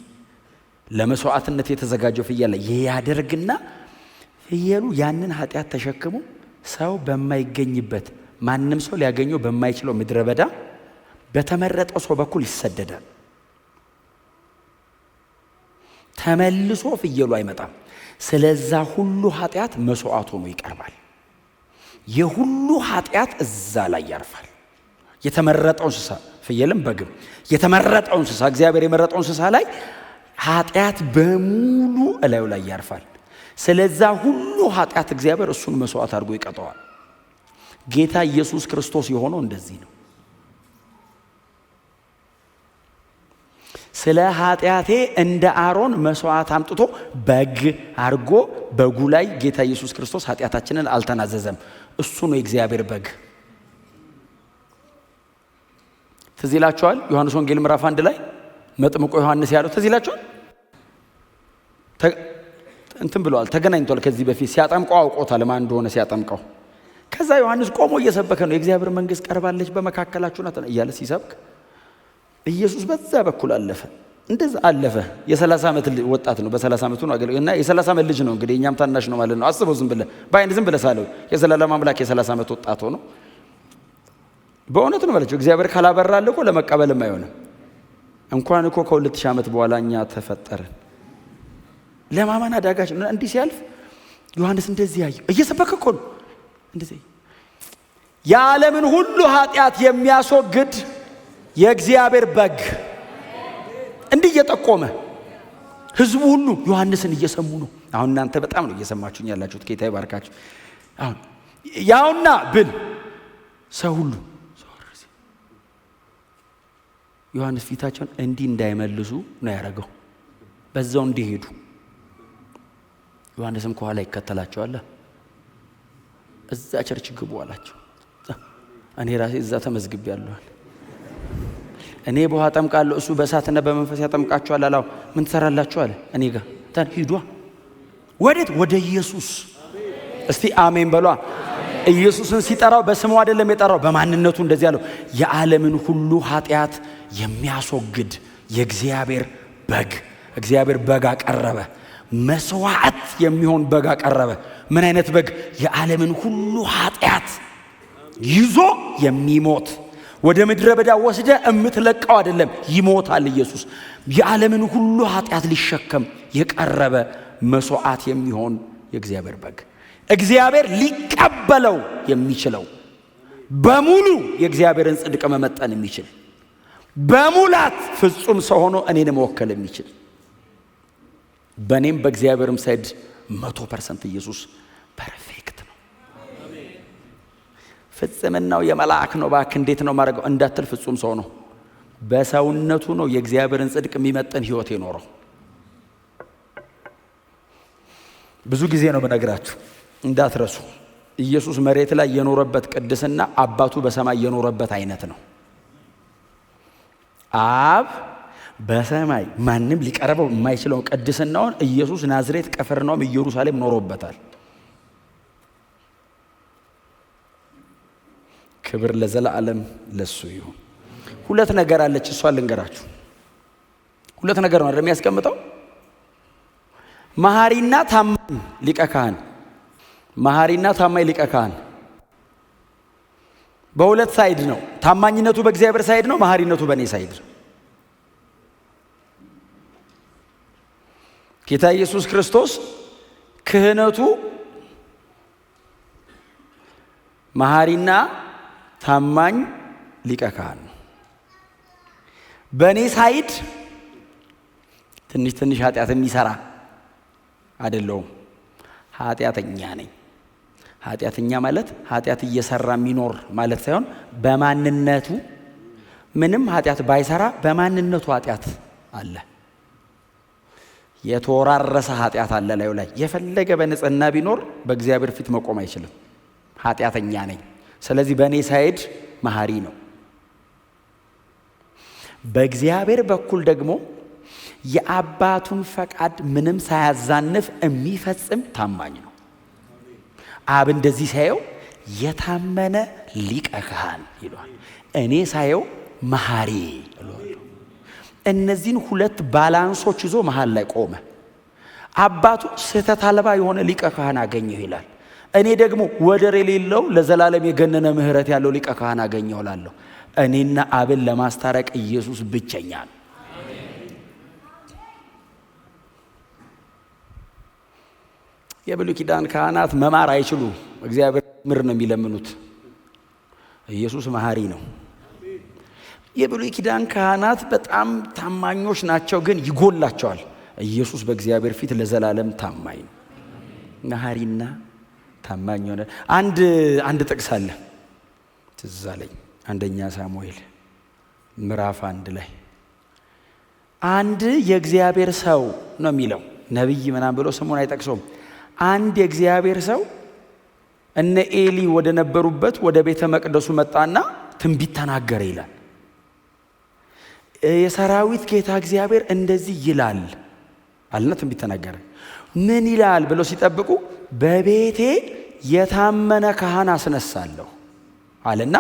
ለመስዋዕትነት የተዘጋጀው ፍየል ላይ ያደርግና ፍየሉ ያንን ኃጢአት ተሸክሞ ሰው በማይገኝበት ማንም ሰው ሊያገኘው በማይችለው ምድረ በዳ በተመረጠው ሰው በኩል ይሰደዳል። ተመልሶ ፍየሉ አይመጣም። ስለዛ ሁሉ ኃጢአት መስዋዕት ሆኖ ይቀርባል። የሁሉ ኃጢአት እዛ ላይ ያርፋል። የተመረጠው እንስሳ ፍየልም በግም የተመረጠው እንስሳ እግዚአብሔር የመረጠው እንስሳ ላይ ኃጢአት በሙሉ እላዩ ላይ ያርፋል። ስለዛ ሁሉ ኃጢአት እግዚአብሔር እሱን መስዋዕት አድርጎ ይቀጣዋል። ጌታ ኢየሱስ ክርስቶስ የሆነው እንደዚህ ነው። ስለ ኃጢአቴ እንደ አሮን መስዋዕት አምጥቶ በግ አድርጎ በጉ ላይ ጌታ ኢየሱስ ክርስቶስ ኃጢአታችንን አልተናዘዘም። እሱ ነው የእግዚአብሔር በግ። ትዝ ይላችኋል? ዮሐንስ ወንጌል ምዕራፍ 1 ላይ መጥምቆ ዮሐንስ ያለው ትዝ ይላችኋል? እንትን ብለዋል፣ ተገናኝቷል። ከዚህ በፊት ሲያጠምቀው አውቆታል ማን እንደሆነ ሲያጠምቀው። ከዛ ዮሐንስ ቆሞ እየሰበከ ነው የእግዚአብሔር መንግሥት ቀርባለች በመካከላችሁ ናት እያለ ሲሰብክ ኢየሱስ በዛ በኩል አለፈ። እንደዛ አለፈ። የ30 ዓመት ወጣት ነው። በ30 ዓመቱ ነው አገልግሎት እና የ30 ዓመት ልጅ ነው እንግዲህ እኛም ታናሽ ነው ማለት ነው። አስበው ዝም ብለህ በአይን ዝም ብለህ ሳለው የዘላለም አምላክ የ30 ዓመት ወጣት ሆኖ በእውነት ነው ማለት ነው። እግዚአብሔር ካላበራልህ እኮ ለመቀበልም አይሆንም። እንኳን እኮ ከ2000 ዓመት በኋላ እኛ ተፈጠርን። ለማመን አዳጋች ነው። እንዲህ ሲያልፍ ዮሐንስ እንደዚህ ያየው እየሰበከ እኮ ነው። እንደዚህ የዓለምን ሁሉ ኃጢአት የሚያስወግድ የእግዚአብሔር በግ እንዲህ እየጠቆመ ህዝቡ ሁሉ ዮሐንስን እየሰሙ ነው። አሁን እናንተ በጣም ነው እየሰማችሁኝ ያላችሁት። ጌታ ይባርካችሁ። አሁን ያውና ብል ሰው ሁሉ ዮሐንስ ፊታቸውን እንዲህ እንዳይመልሱ ነው ያደረገው፣ በዛው እንዲሄዱ። ዮሐንስም ከኋላ ይከተላቸዋል። እዛ ቸርች ግቡ አላቸው። እኔ ራሴ እዛ ተመዝግቤያለሁ። እኔ በውሃ ጠምቃለሁ፣ እሱ በእሳትና በመንፈስ ያጠምቃችኋል አላው። ምን ትሰራላችሁ አለ። እኔ ጋር ሂዷ። ወዴት? ወደ ኢየሱስ። እስቲ አሜን በሏ። ኢየሱስን ሲጠራው በስሙ አይደለም የጠራው፣ በማንነቱ እንደዚህ ያለው የዓለምን ሁሉ ኃጢአት የሚያስወግድ የእግዚአብሔር በግ። እግዚአብሔር በግ አቀረበ፣ መስዋዕት የሚሆን በግ አቀረበ። ምን አይነት በግ? የዓለምን ሁሉ ኃጢአት ይዞ የሚሞት። ወደ ምድረ በዳ ወስደ እምትለቀው አይደለም፣ ይሞታል ኢየሱስ። የዓለምን ሁሉ ኃጢአት ሊሸከም የቀረበ መስዋዕት የሚሆን የእግዚአብሔር በግ። እግዚአብሔር ሊቀበለው የሚችለው በሙሉ የእግዚአብሔርን ጽድቅ መመጠን የሚችል በሙላት ፍጹም ሰው ሆኖ እኔን መወከል የሚችል በእኔም በእግዚአብሔርም ሳይድ 100% ኢየሱስ ፐርፌክት ነው። ፍጽምናው የመላእክ ነው። እባክህ እንዴት ነው ማድረገው እንዳትል፣ ፍጹም ሰው ነው። በሰውነቱ ነው የእግዚአብሔርን ጽድቅ የሚመጠን ህይወት የኖረው። ብዙ ጊዜ ነው በነገራችሁ እንዳትረሱ። ኢየሱስ መሬት ላይ የኖረበት ቅድስና አባቱ በሰማይ የኖረበት አይነት ነው። አብ በሰማይ ማንም ሊቀርበው የማይችለው ቅድስናውን ኢየሱስ ናዝሬት፣ ቅፍርናሆም፣ ኢየሩሳሌም ኖሮበታል። ክብር ለዘላለም ለሱ ይሁን። ሁለት ነገር አለች፣ እሷን ልንገራችሁ። ሁለት ነገር ነው አይደል የሚያስቀምጠው? መሐሪና ታማኝ ሊቀ ካህን። መሐሪና ታማኝ ሊቀ ካህን በሁለት ሳይድ ነው። ታማኝነቱ በእግዚአብሔር ሳይድ ነው፣ መሐሪነቱ በእኔ ሳይድ ነው። ጌታ ኢየሱስ ክርስቶስ ክህነቱ መሐሪና ታማኝ ሊቀ ካህን ነው። በእኔ ሳይድ ትንሽ ትንሽ ኃጢአት የሚሰራ አይደለሁም፣ ኃጢአተኛ ነኝ። ኃጢአተኛ ማለት ኃጢአት እየሰራ የሚኖር ማለት ሳይሆን በማንነቱ ምንም ኃጢአት ባይሰራ በማንነቱ ኃጢአት አለ። የተወራረሰ ኃጢአት አለ ላዩ ላይ። የፈለገ በንጽህና ቢኖር በእግዚአብሔር ፊት መቆም አይችልም። ኃጢአተኛ ነኝ። ስለዚህ በእኔ ሳይድ መሐሪ ነው። በእግዚአብሔር በኩል ደግሞ የአባቱን ፈቃድ ምንም ሳያዛንፍ የሚፈጽም ታማኝ ነው። አብ እንደዚህ ሳየው የታመነ ሊቀ ካህን ይለዋል፣ እኔ ሳየው መሐሪ ይለዋል። እነዚህን ሁለት ባላንሶች ይዞ መሃል ላይ ቆመ። አባቱ ስህተት አልባ የሆነ ሊቀ ካህን አገኘሁ ይላል፣ እኔ ደግሞ ወደር የሌለው ለዘላለም የገነነ ምሕረት ያለው ሊቀ ካህን አገኘሁ እላለሁ። እኔና አብን ለማስታረቅ ኢየሱስ ብቸኛ ነው። የብሉይ ኪዳን ካህናት መማር አይችሉም። እግዚአብሔር ምር ነው የሚለምኑት። ኢየሱስ መሐሪ ነው። የብሉይ ኪዳን ካህናት በጣም ታማኞች ናቸው፣ ግን ይጎላቸዋል። ኢየሱስ በእግዚአብሔር ፊት ለዘላለም ታማኝ ነው። መሐሪና ታማኝ ሆነ። አንድ ጥቅስ አለ ትዝ አለኝ። አንደኛ ሳሙኤል ምዕራፍ 1 ላይ አንድ የእግዚአብሔር ሰው ነው የሚለው፣ ነቢይ ምናምን ብሎ ስሙን አይጠቅሰውም። አንድ የእግዚአብሔር ሰው እነ ኤሊ ወደ ነበሩበት ወደ ቤተ መቅደሱ መጣና ትንቢት ተናገረ ይላል። የሰራዊት ጌታ እግዚአብሔር እንደዚህ ይላል አለና ትንቢት ተናገረ። ምን ይላል ብለው ሲጠብቁ በቤቴ የታመነ ካህን አስነሳለሁ አለና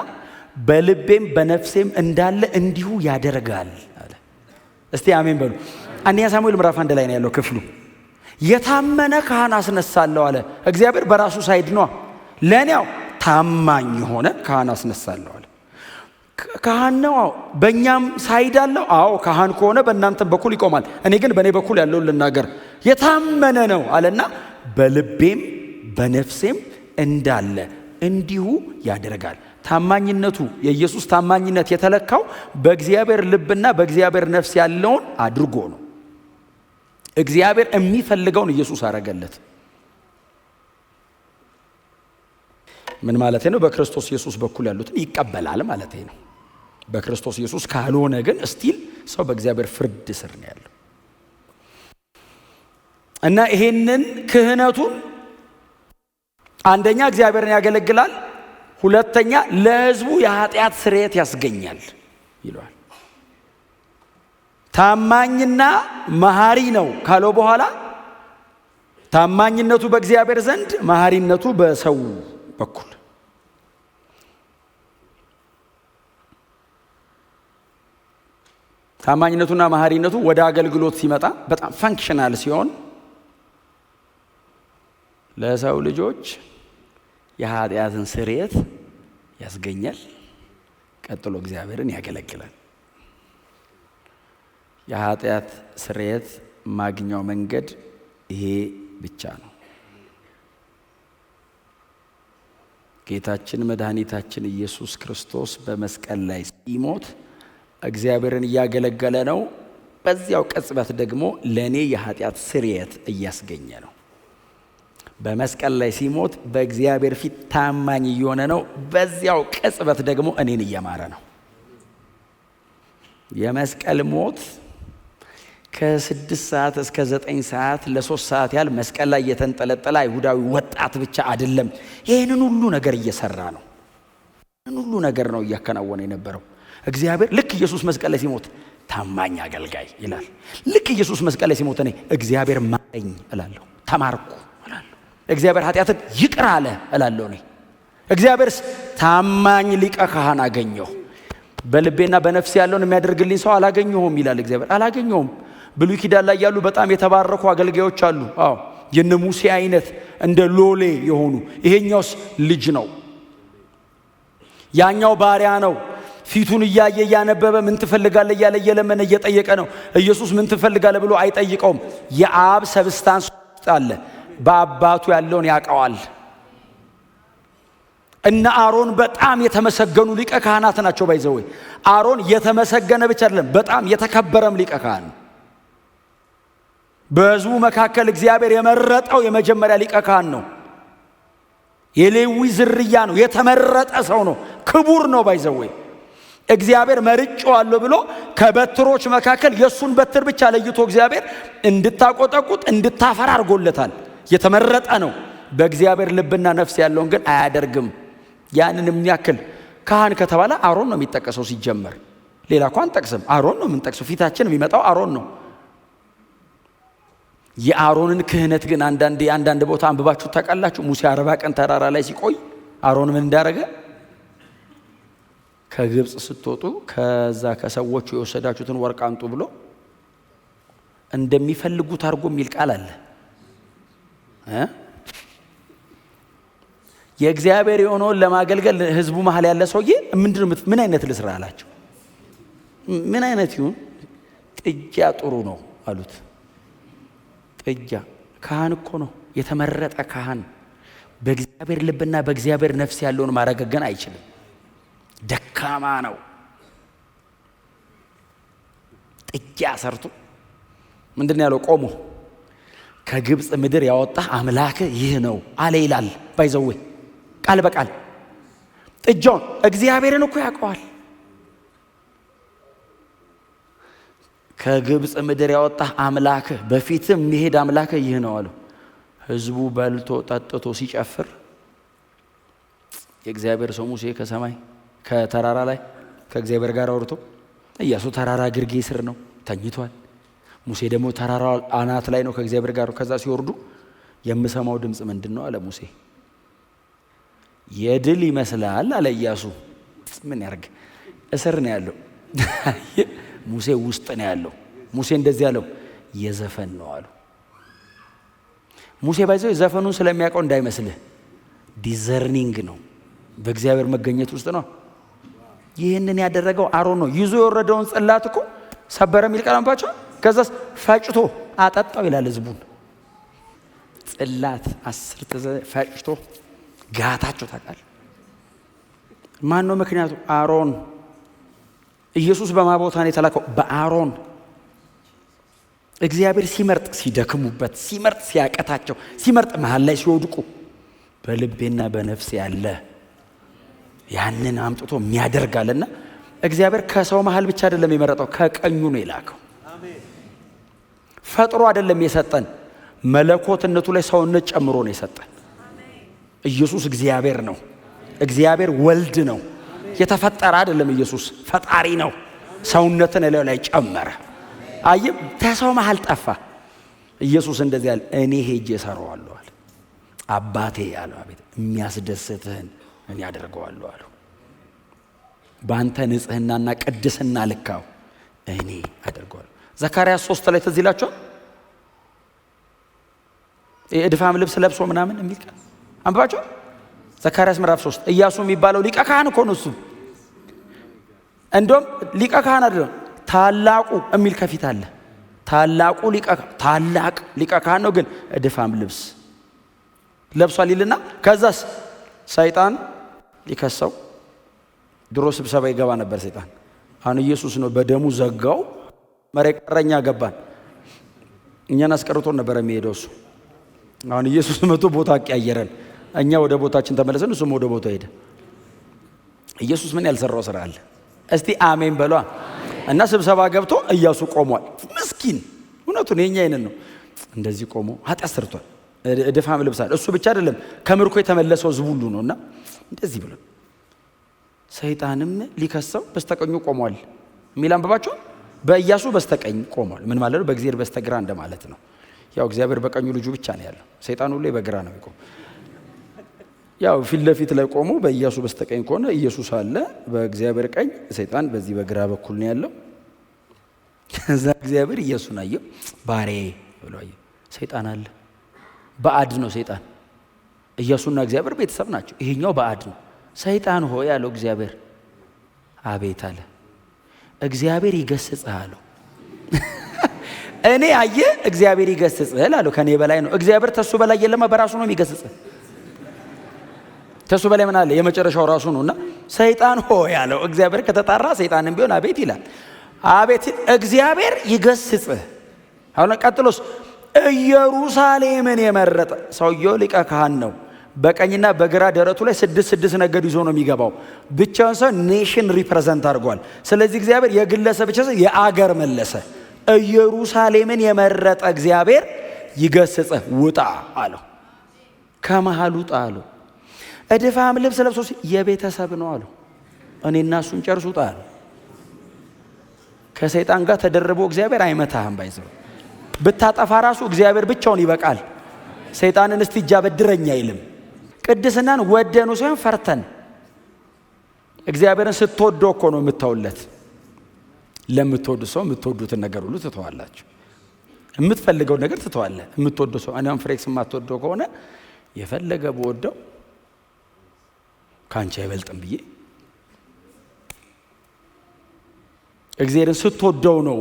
በልቤም በነፍሴም እንዳለ እንዲሁ ያደርጋል አለ። እስቲ አሜን በሉ። አንደኛ ሳሙኤል ምዕራፍ 1 ላይ ነው ያለው ክፍሉ። የታመነ ካህን አስነሳለሁ አለ። እግዚአብሔር በራሱ ሳይድ ነው። ለኔው ታማኝ የሆነ ካህን አስነሳለሁ አለ። ካህን ነው። በእኛም ሳይድ አለው። አዎ ካህን ከሆነ በእናንተም በኩል ይቆማል። እኔ ግን በእኔ በኩል ያለውን ልናገር። የታመነ ነው አለና በልቤም በነፍሴም እንዳለ እንዲሁ ያደርጋል። ታማኝነቱ የኢየሱስ ታማኝነት የተለካው በእግዚአብሔር ልብና በእግዚአብሔር ነፍስ ያለውን አድርጎ ነው። እግዚአብሔር የሚፈልገውን ኢየሱስ አረገለት። ምን ማለት ነው? በክርስቶስ ኢየሱስ በኩል ያሉትን ይቀበላል ማለት ነው። በክርስቶስ ኢየሱስ ካልሆነ ግን ስቲል ሰው በእግዚአብሔር ፍርድ ስር ነው ያለው እና ይሄንን ክህነቱን አንደኛ እግዚአብሔርን ያገለግላል፣ ሁለተኛ ለሕዝቡ የኃጢአት ስርየት ያስገኛል ይሏል። ታማኝና መሐሪ ነው ካለው በኋላ ታማኝነቱ በእግዚአብሔር ዘንድ፣ መሐሪነቱ በሰው በኩል ታማኝነቱና መሐሪነቱ ወደ አገልግሎት ሲመጣ በጣም ፈንክሽናል ሲሆን ለሰው ልጆች የኃጢአትን ስርየት ያስገኛል። ቀጥሎ እግዚአብሔርን ያገለግላል። የኃጢአት ስርየት ማግኛው መንገድ ይሄ ብቻ ነው። ጌታችን መድኃኒታችን ኢየሱስ ክርስቶስ በመስቀል ላይ ሲሞት እግዚአብሔርን እያገለገለ ነው። በዚያው ቅጽበት ደግሞ ለእኔ የኃጢአት ስርየት እያስገኘ ነው። በመስቀል ላይ ሲሞት በእግዚአብሔር ፊት ታማኝ እየሆነ ነው። በዚያው ቅጽበት ደግሞ እኔን እየማረ ነው። የመስቀል ሞት ከ6 ሰዓት እስከ 9 ሰዓት ለ3 ሰዓት ያህል መስቀል ላይ የተንጠለጠለ አይሁዳዊ ወጣት ብቻ አይደለም። ይህንን ሁሉ ነገር እየሰራ ነው። ይህንን ሁሉ ነገር ነው እያከናወነ የነበረው። እግዚአብሔር ልክ ኢየሱስ መስቀል ላይ ሲሞት ታማኝ አገልጋይ ይላል። ልክ ኢየሱስ መስቀል ላይ ሲሞት እኔ እግዚአብሔር ማረኝ እላለሁ፣ ተማርኩ እላለሁ። እግዚአብሔር ኃጢአትን ይቅር አለ እላለሁ። እኔ እግዚአብሔር ታማኝ ሊቀ ካህን አገኘሁ፣ በልቤና በነፍሴ ያለውን የሚያደርግልኝ ሰው አላገኘሁም ይላል እግዚአብሔር። አላገኘሁም። ብሉይ ኪዳን ላይ ያሉ በጣም የተባረኩ አገልጋዮች አሉ። አዎ የነ ሙሴ አይነት እንደ ሎሌ የሆኑ። ይሄኛውስ ልጅ ነው፣ ያኛው ባሪያ ነው። ፊቱን እያየ እያነበበ ምን ትፈልጋለህ እያለ እየለመነ እየጠየቀ ነው። ኢየሱስ ምን ትፈልጋለህ ብሎ አይጠይቀውም። የአብ ሰብስታንስ አለ፣ በአባቱ ያለውን ያውቀዋል። እነ አሮን በጣም የተመሰገኑ ሊቀ ካህናት ናቸው። ባይዘው አሮን የተመሰገነ ብቻ አይደለም፣ በጣም የተከበረም ሊቀ ካህን። በሕዝቡ መካከል እግዚአብሔር የመረጠው የመጀመሪያ ሊቀ ካህን ነው። የሌዊ ዝርያ ነው፣ የተመረጠ ሰው ነው፣ ክቡር ነው። ባይዘው እግዚአብሔር መርጬዋለሁ ብሎ ከበትሮች መካከል የሱን በትር ብቻ ለይቶ እግዚአብሔር እንድታቆጠቁጥ እንድታፈራ አድርጎለታል። የተመረጠ ነው። በእግዚአብሔር ልብና ነፍስ ያለውን ግን አያደርግም። ያንን የሚያክል ካህን ከተባለ አሮን ነው የሚጠቀሰው። ሲጀመር ሌላ እንኳን አንጠቅስም፣ አሮን ነው የምንጠቅሰው። ፊታችን የሚመጣው አሮን ነው። የአሮንን ክህነት ግን አንዳንድ ቦታ አንብባችሁ ታውቃላችሁ። ሙሴ 40 ቀን ተራራ ላይ ሲቆይ አሮን ምን እንዳረገ? ከግብፅ ስትወጡ ከዛ ከሰዎቹ የወሰዳችሁትን ወርቅ አምጡ ብሎ እንደሚፈልጉት አድርጎ የሚል ቃል አለ። የእግዚአብሔር የሆነውን ለማገልገል ህዝቡ መሀል ያለ ሰውዬ ምን አይነት ልስራ አላቸው። ምን አይነት ይሁን? ጥጃ ጥሩ ነው አሉት። ጥጃ ካህን እኮ ነው፣ የተመረጠ ካህን። በእግዚአብሔር ልብና በእግዚአብሔር ነፍስ ያለውን ማረጋገን አይችልም። ደካማ ነው። ጥጃ ሰርቶ ምንድን ያለው? ቆሞ ከግብፅ ምድር ያወጣ አምላክ ይህ ነው አለ ይላል። ባይዘው ቃል በቃል ጥጃውን እግዚአብሔርን እኮ ያውቀዋል። ከግብፅ ምድር ያወጣ አምላክ በፊትም የሚሄድ አምላክ ይህ ነው አለው። ህዝቡ በልቶ ጠጥቶ ሲጨፍር የእግዚአብሔር ሰው ሙሴ ከሰማይ ከተራራ ላይ ከእግዚአብሔር ጋር አውርቶ፣ ኢያሱ ተራራ ግርጌ ስር ነው ተኝቷል። ሙሴ ደግሞ ተራራው አናት ላይ ነው ከእግዚአብሔር ጋር። ከዛ ሲወርዱ የምሰማው ድምፅ ምንድን ነው አለ ሙሴ። የድል ይመስላል አለ ኢያሱ። ምን ያርግ? እስር ነው ያለው። ሙሴ ውስጥ ነው ያለው። ሙሴ እንደዚህ ያለው የዘፈን ነው አሉ። ሙሴ ባይዘው ዘፈኑን ስለሚያውቀው እንዳይመስልህ ዲዘርኒንግ ነው፣ በእግዚአብሔር መገኘት ውስጥ ነው። ይህንን ያደረገው አሮን ነው። ይዞ የወረደውን ጽላት እኮ ሰበረ የሚል ቃል አንባቸው። ከዛስ ፈጭቶ አጠጣው ይላል ህዝቡን። ጽላት 10 ፈጭቶ ጋታቸው ታውቃለህ። ማን ነው ምክንያቱ? አሮን። ኢየሱስ በማቦታ ነው የተላከው? በአሮን። እግዚአብሔር ሲመርጥ ሲደክሙበት፣ ሲመርጥ ሲያቀታቸው፣ ሲመርጥ መሃል ላይ ሲወድቁ በልቤና በነፍሴ ያለ ያንን አምጥቶ የሚያደርጋልና እግዚአብሔር ከሰው መሃል ብቻ አይደለም የመረጠው፣ ከቀኙ ነው የላከው። ፈጥሮ አይደለም የሰጠን፣ መለኮትነቱ ላይ ሰውነት ጨምሮ ነው የሰጠን። ኢየሱስ እግዚአብሔር ነው። እግዚአብሔር ወልድ ነው። የተፈጠረ አይደለም። ኢየሱስ ፈጣሪ ነው። ሰውነትን ላይ ጨመረ። አየም ከሰው መሃል ጠፋ። ኢየሱስ እንደዚህ ያለ እኔ ሄጄ እሰራዋለሁ አለ። አባቴ ያለው አቤት የሚያስደስትህን እኔ አደርገዋለሁ አለው። በአንተ ንጽህናና ቅድስና ልካው እኔ አደርገዋለሁ። ዘካርያስ 3 ላይ ትዝ ይላችኋል። የእድፋም ልብስ ለብሶ ምናምን የሚል ቃል አንብባችሁ ዘካርያስ ምዕራፍ 3 ኢያሱ የሚባለው ሊቀ ካህን እኮ ነው። እሱ እንደውም ሊቀ ካህን አይደለም ታላቁ የሚል ከፊት አለ። ታላቁ ታላቅ ሊቀ ካህን ነው፣ ግን እድፋም ልብስ ለብሷል ይልና ከዛስ ሰይጣን ሊከሰው ድሮ ስብሰባ ይገባ ነበር ሰይጣን። አሁን ኢየሱስ ነው በደሙ ዘጋው። መሬት ቀረኛ ገባን። እኛን አስቀርቶን ነበር የሚሄደው እሱ። አሁን ኢየሱስ መቶ ቦታ አቀያየረን። እኛ ወደ ቦታችን ተመለሰን፣ እሱም ወደ ቦታው ሄደ። ኢየሱስ ምን ያልሰራው ስራ አለ? እስቲ አሜን በሏ። እና ስብሰባ ገብቶ ኢያሱ ቆሟል። ምስኪን እውነቱን የኛ አይነት ነው። እንደዚህ ቆሞ ኃጢአት ሰርቷል። እድፋም ልብሳል። እሱ ብቻ አይደለም ከምርኮ የተመለሰው ሕዝብ ሁሉ ነውና እንደዚህ ብሎ ሰይጣንም ሊከሰው በስተቀኙ ቆሟል የሚል አንብባችሁ። በኢያሱ በስተቀኝ ቆሟል ምን ማለት ነው? በእግዚአብሔር በስተግራ እንደማለት ነው። ያው እግዚአብሔር በቀኙ ልጁ ብቻ ነው ያለው። ሰይጣን ሁሉ በግራ ነው የሚቆም። ያው ፊት ለፊት ላይ ቆሞ በኢያሱ በስተቀኝ ከሆነ ኢየሱስ አለ በእግዚአብሔር ቀኝ፣ ሰይጣን በዚህ በግራ በኩል ነው ያለው። ከዛ እግዚአብሔር ኢየሱስን አየው፣ ባሪያዬ ብሎ አየው። ሰይጣን አለ ባዕድ ነው ሰይጣን። ኢየሱስና እግዚአብሔር ቤተሰብ ናቸው። ይሄኛው ባዕድ ነው። ሰይጣን ሆይ ያለው እግዚአብሔር አቤት አለ። እግዚአብሔር ይገስጽህ አለው። እኔ አየ እግዚአብሔር ይገስጽህ አለው። ከኔ በላይ ነው እግዚአብሔር። ተሱ በላይ የለማ፣ በራሱ ነው የሚገስጽህ። ተሱ በላይ ምን አለ? የመጨረሻው ራሱ ነውና ሰይጣን ሆይ ያለው እግዚአብሔር ከተጣራ ሰይጣንም ቢሆን አቤት ይላል። አቤት እግዚአብሔር ይገስጽህ። አሁን ቀጥሎስ ኢየሩሳሌምን የመረጠ ሰውየው ሊቀ ካህን ነው። በቀኝና በግራ ደረቱ ላይ 6 ነገድ ይዞ ነው የሚገባው። ብቻውን ሰው ኔሽን ሪፕሬዘንት አድርጓል። ስለዚህ እግዚአብሔር የግለሰብ ብቻ ሳይሆን የአገር መለሰ። ኢየሩሳሌምን የመረጠ እግዚአብሔር ይገስጽህ፣ ውጣ አለው። ከመሃል ውጣ አለው። እድፋም ልብስ ለብሶ የቤተሰብ ነው አለው። እኔና እሱን ጨርስ ውጣ አለው። ከሰይጣን ጋር ተደርቦ እግዚአብሔር አይመታህም። ባይዘው ብታጠፋ ራሱ እግዚአብሔር ብቻውን ይበቃል። ሰይጣንን እስቲ እጃ በድረኛ አይልም። ቅድስናን ወደኑ ሳይሆን ፈርተን። እግዚአብሔርን ስትወደው እኮ ነው የምታውለት። ለምትወዱ ሰው የምትወዱትን ነገር ሁሉ ትተዋላችሁ። የምትፈልገው ነገር ትተዋለህ። የምትወደው ሰው እኔም ፍሬክስ የማትወደው ከሆነ የፈለገ በወደው ካንቺ አይበልጥም ብዬ እግዚአብሔርን ስትወደው ነው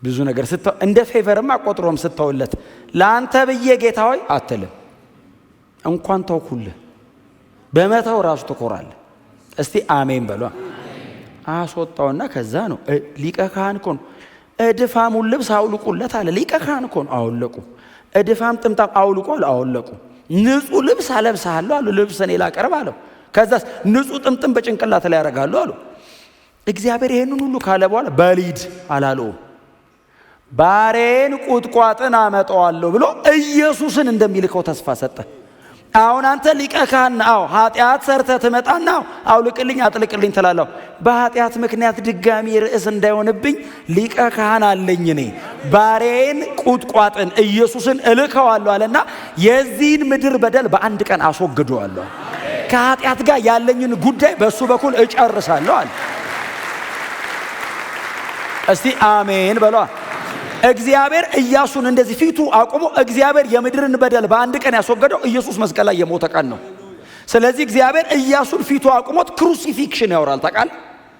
ብዙ ነገር እንደ ፌቨርም አቆጥሮም ስተውለት ለአንተ ብዬ ጌታ ሆይ አትልም። እንኳን ተውኩልህ በመተው ራሱ ትኮራለህ። እስቲ አሜን በሏ። አስወጣውና ከዛ ነው ሊቀ ካህን እኮ ነው። እድፋሙን ልብስ አውልቁለት አለ። ሊቀ ካህን እኮ ነው። አውለቁ። እድፋም ጥምጣም አውልቁ አለ። አውለቁ። ንጹህ ልብስ አለብስሃለሁ አሉ። ልብስን ላቀርብ አለው። ከዛስ ንጹህ ጥምጥም በጭንቅላት ላይ ያደርጋሉ አሉ። እግዚአብሔር ይሄንን ሁሉ ካለ በኋላ በሊድ አላለውም። ባሬን ቁጥቋጥን አመጣዋለሁ ብሎ ኢየሱስን እንደሚልከው ተስፋ ሰጠ። አሁን አንተ ሊቀ ካህን አው ኃጢአት ሰርተህ ትመጣና አውልቅልኝ አጥልቅልኝ ትላለህ። በኃጢአት ምክንያት ድጋሚ ርዕስ እንዳይሆንብኝ ሊቀ ካህን አለኝ። እኔ ባሬን ቁጥቋጥን ኢየሱስን እልከዋለሁ አለና የዚህን ምድር በደል በአንድ ቀን አስወግደዋለሁ። ከኃጢአት ጋር ያለኝን ጉዳይ በሱ በኩል እጨርሳለሁ አለ። እስቲ አሜን በሏ። እግዚአብሔር ኢያሱን እንደዚህ ፊቱ አቁሞ እግዚአብሔር የምድርን በደል በአንድ ቀን ያስወገደው ኢየሱስ መስቀል ላይ የሞተ ቀን ነው። ስለዚህ እግዚአብሔር ኢያሱን ፊቱ አቁሞት ክሩሲፊክሽን ያወራል። ታውቃለህ?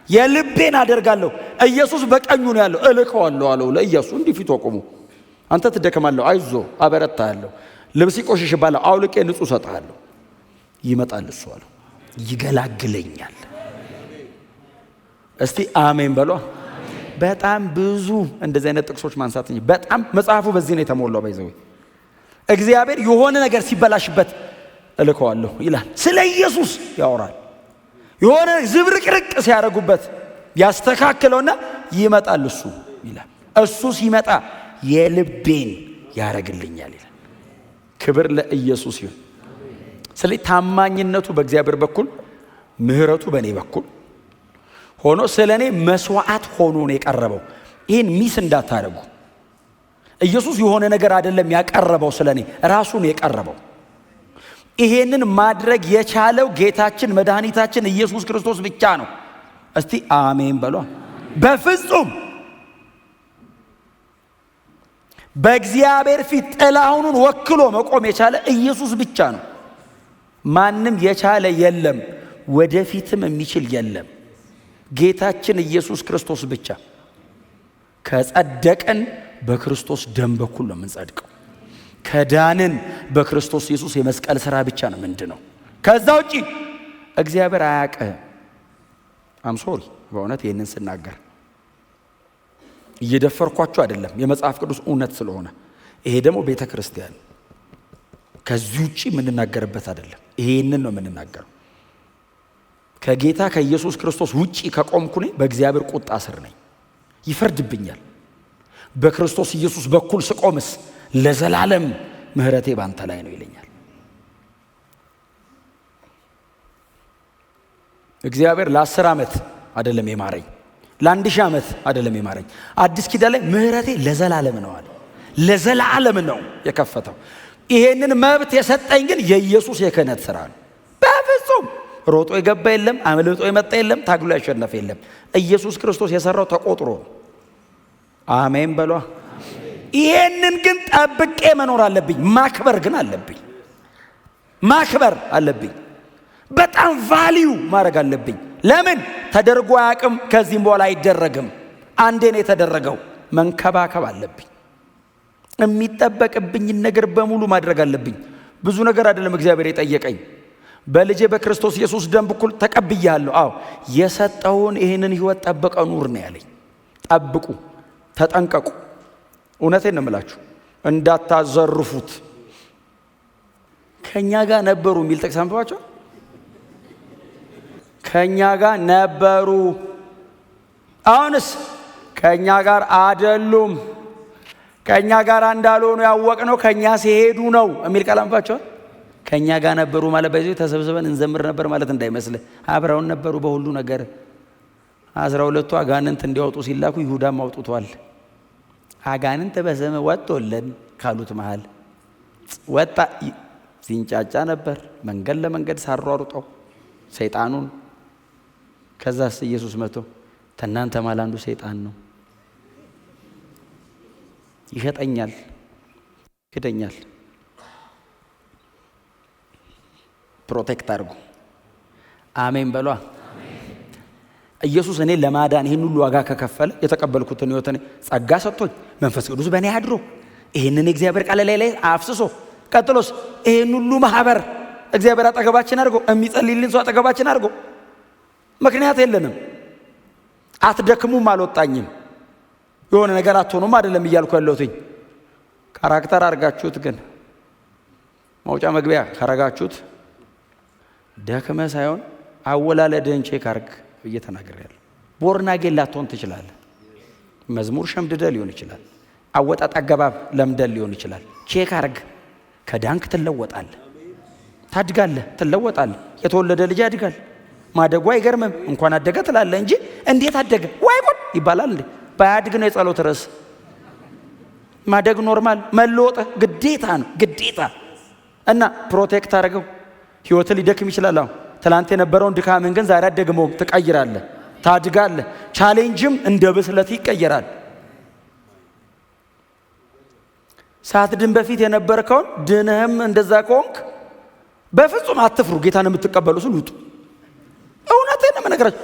የልቤን አደርጋለሁ። ኢየሱስ በቀኙ ነው ያለው። እልከዋለሁ አለው ለኢያሱ እንዲህ ፊቱ አቁሞ። አንተ ትደከማለህ፣ አይዞ አበረታለሁ። ልብስ ይቆሽሽባል፣ አውልቄ ንጹህ ሰጣለሁ። ይመጣል እሱ አለው፣ ይገላግለኛል። እስቲ አሜን በሏ። በጣም ብዙ እንደዚህ አይነት ጥቅሶች ማንሳት እንጂ በጣም መጽሐፉ በዚህ ነው የተሞላው። ባይዘው እግዚአብሔር የሆነ ነገር ሲበላሽበት እልከዋለሁ ይላል። ስለ ኢየሱስ ያወራል። የሆነ ዝብርቅርቅ ሲያደርጉበት ያስተካክለውና ይመጣል እሱ ይላል። እሱ ሲመጣ የልቤን ያረግልኛል ይላል። ክብር ለኢየሱስ ይሁን። ስለዚህ ታማኝነቱ በእግዚአብሔር በኩል ምህረቱ በእኔ በኩል ሆኖ ስለኔ መስዋዕት ሆኖ ነው የቀረበው። ይህን ሚስ እንዳታደርጉ። ኢየሱስ የሆነ ነገር አይደለም ያቀረበው፣ ስለኔ ራሱ ነው የቀረበው። ይሄንን ማድረግ የቻለው ጌታችን መድኃኒታችን ኢየሱስ ክርስቶስ ብቻ ነው። እስቲ አሜን በሏ። በፍጹም በእግዚአብሔር ፊት ጥላሁኑን ወክሎ መቆም የቻለ ኢየሱስ ብቻ ነው። ማንም የቻለ የለም፣ ወደፊትም የሚችል የለም። ጌታችን ኢየሱስ ክርስቶስ ብቻ። ከጸደቅን በክርስቶስ ደም በኩል ነው የምንጸድቀው። ከዳንን በክርስቶስ ኢየሱስ የመስቀል ሥራ ብቻ ነው ምንድነው። ከዛ ውጪ እግዚአብሔር አያውቅህም። ሶሪ በእውነት ይህንን ስናገር እየደፈርኳችሁ አይደለም፣ የመጽሐፍ ቅዱስ እውነት ስለሆነ። ይሄ ደግሞ ቤተ ክርስቲያን ከዚህ ውጪ የምንናገርበት አይደለም። ይሄንን ነው የምንናገረው። ከጌታ ከኢየሱስ ክርስቶስ ውጪ ከቆምኩ እኔ በእግዚአብሔር ቁጣ ስር ነኝ፣ ይፈርድብኛል። በክርስቶስ ኢየሱስ በኩል ስቆምስ ለዘላለም ምህረቴ ባንተ ላይ ነው ይለኛል። እግዚአብሔር ለ10 ዓመት አይደለም የማረኝ፣ ለ1000 ዓመት አይደለም የማረኝ። አዲስ ኪዳን ላይ ምህረቴ ለዘላለም ነው አለ። ለዘላለም ነው የከፈተው። ይሄንን መብት የሰጠኝ ግን የኢየሱስ የክህነት ሥራ ነው። በፍጹም ሮጦ የገባ የለም፣ አመልጦ የመጣ የለም፣ ታግሎ ያሸነፈ የለም። ኢየሱስ ክርስቶስ የሰራው ተቆጥሮ ነው። አሜን በሏ። ይሄንን ግን ጠብቄ መኖር አለብኝ። ማክበር ግን አለብኝ። ማክበር አለብኝ። በጣም ቫልዩ ማድረግ አለብኝ። ለምን ተደርጎ አያውቅም፣ ከዚህም በኋላ አይደረግም። አንዴ ነው የተደረገው። መንከባከብ አለብኝ። የሚጠበቅብኝን ነገር በሙሉ ማድረግ አለብኝ። ብዙ ነገር አይደለም እግዚአብሔር የጠየቀኝ። በልጄ በክርስቶስ ኢየሱስ ደም በኩል ተቀብያለሁ። አዎ የሰጠውን ይህንን ህይወት ጠብቀ ኑር ነው ያለኝ። ጠብቁ፣ ተጠንቀቁ። እውነቴን ነው የምላችሁ፣ እንዳታዘርፉት። ከኛ ጋር ነበሩ የሚል ጥቅስ አንብባችሁ። ከኛ ጋር ነበሩ፣ አሁንስ ከኛ ጋር አይደሉም። ከኛ ጋር እንዳልሆኑ ያወቅነው ከኛ ሲሄዱ ነው የሚል ቃል አንብባችሁ። ከኛ ጋር ነበሩ ማለት በዚህ ተሰብስበን እንዘምር ነበር ማለት እንዳይመስልህ። አብረውን ነበሩ በሁሉ ነገር። 12ቱ አጋንንት እንዲያወጡ ሲላኩ ይሁዳም አውጥቷል። አጋንንት በስም ወጥቶልን ካሉት መሃል ወጣ። ሲንጫጫ ነበር መንገድ ለመንገድ ሳሯሩጠው ሰይጣኑን። ከዛስ ኢየሱስ መጥቶ ተናንተ ማል አንዱ ሰይጣን ነው፣ ይሸጠኛል፣ ይክደኛል። ፕሮቴክት አድርጉ። አሜን በሏ። ኢየሱስ እኔ ለማዳን ይህን ሁሉ ዋጋ ከከፈለ የተቀበልኩትን ሕይወትን ጸጋ ሰጥቶኝ መንፈስ ቅዱስ በእኔ አድሮ ይህንን የእግዚአብሔር ቃል ላይ አፍስሶ ቀጥሎስ ይህን ሁሉ ማህበር እግዚአብሔር አጠገባችን አድርጎ የሚጸልይልን ሰው አጠገባችን አድርጎ ምክንያት የለንም። አትደክሙም፣ አልወጣኝም፣ የሆነ ነገር አትሆኑም አይደለም እያልኩ ያለሁትኝ። ካራክተር አድርጋችሁት ግን መውጫ መግቢያ ካረጋችሁት ደክመ ሳይሆን አወላለድህን ቼክ አርግ ብዬ ተናግሬያለሁ። ቦርናጌን ላትሆን ትችላለህ። መዝሙር ሸምድደ ሊሆን ይችላል። አወጣጥ አገባብ ለምደል ሊሆን ይችላል። ቼክ አርግ። ከዳንክ ትለወጣለህ፣ ታድጋለህ፣ ትለወጣለህ። የተወለደ ልጅ ያድጋል። ማደጉ አይገርምም። እንኳን አደገ ትላለህ እንጂ እንዴት አደገ ወይ ጉድ ይባላል እንዴ? ባያድግ ነው የጸሎት ርዕስ። ማደግ ኖርማል፣ መለወጥ ግዴታ ነው፣ ግዴታ እና ፕሮቴክት አድርገው። ህይወት ሊደክም ይችላል። አሁን ትላንት የነበረውን ድካምን ግን ዛሬ አደግመውም ትቀይራለህ፣ ታድጋለህ። ቻሌንጅም እንደ ብስለት ይቀየራል። ሳትድን በፊት የነበርከውን ድነህም እንደዛ ከሆንክ በፍጹም አትፍሩ። ጌታን የምትቀበሉ ስል ውጡ። እውነቴን ነው የምነግራችሁ።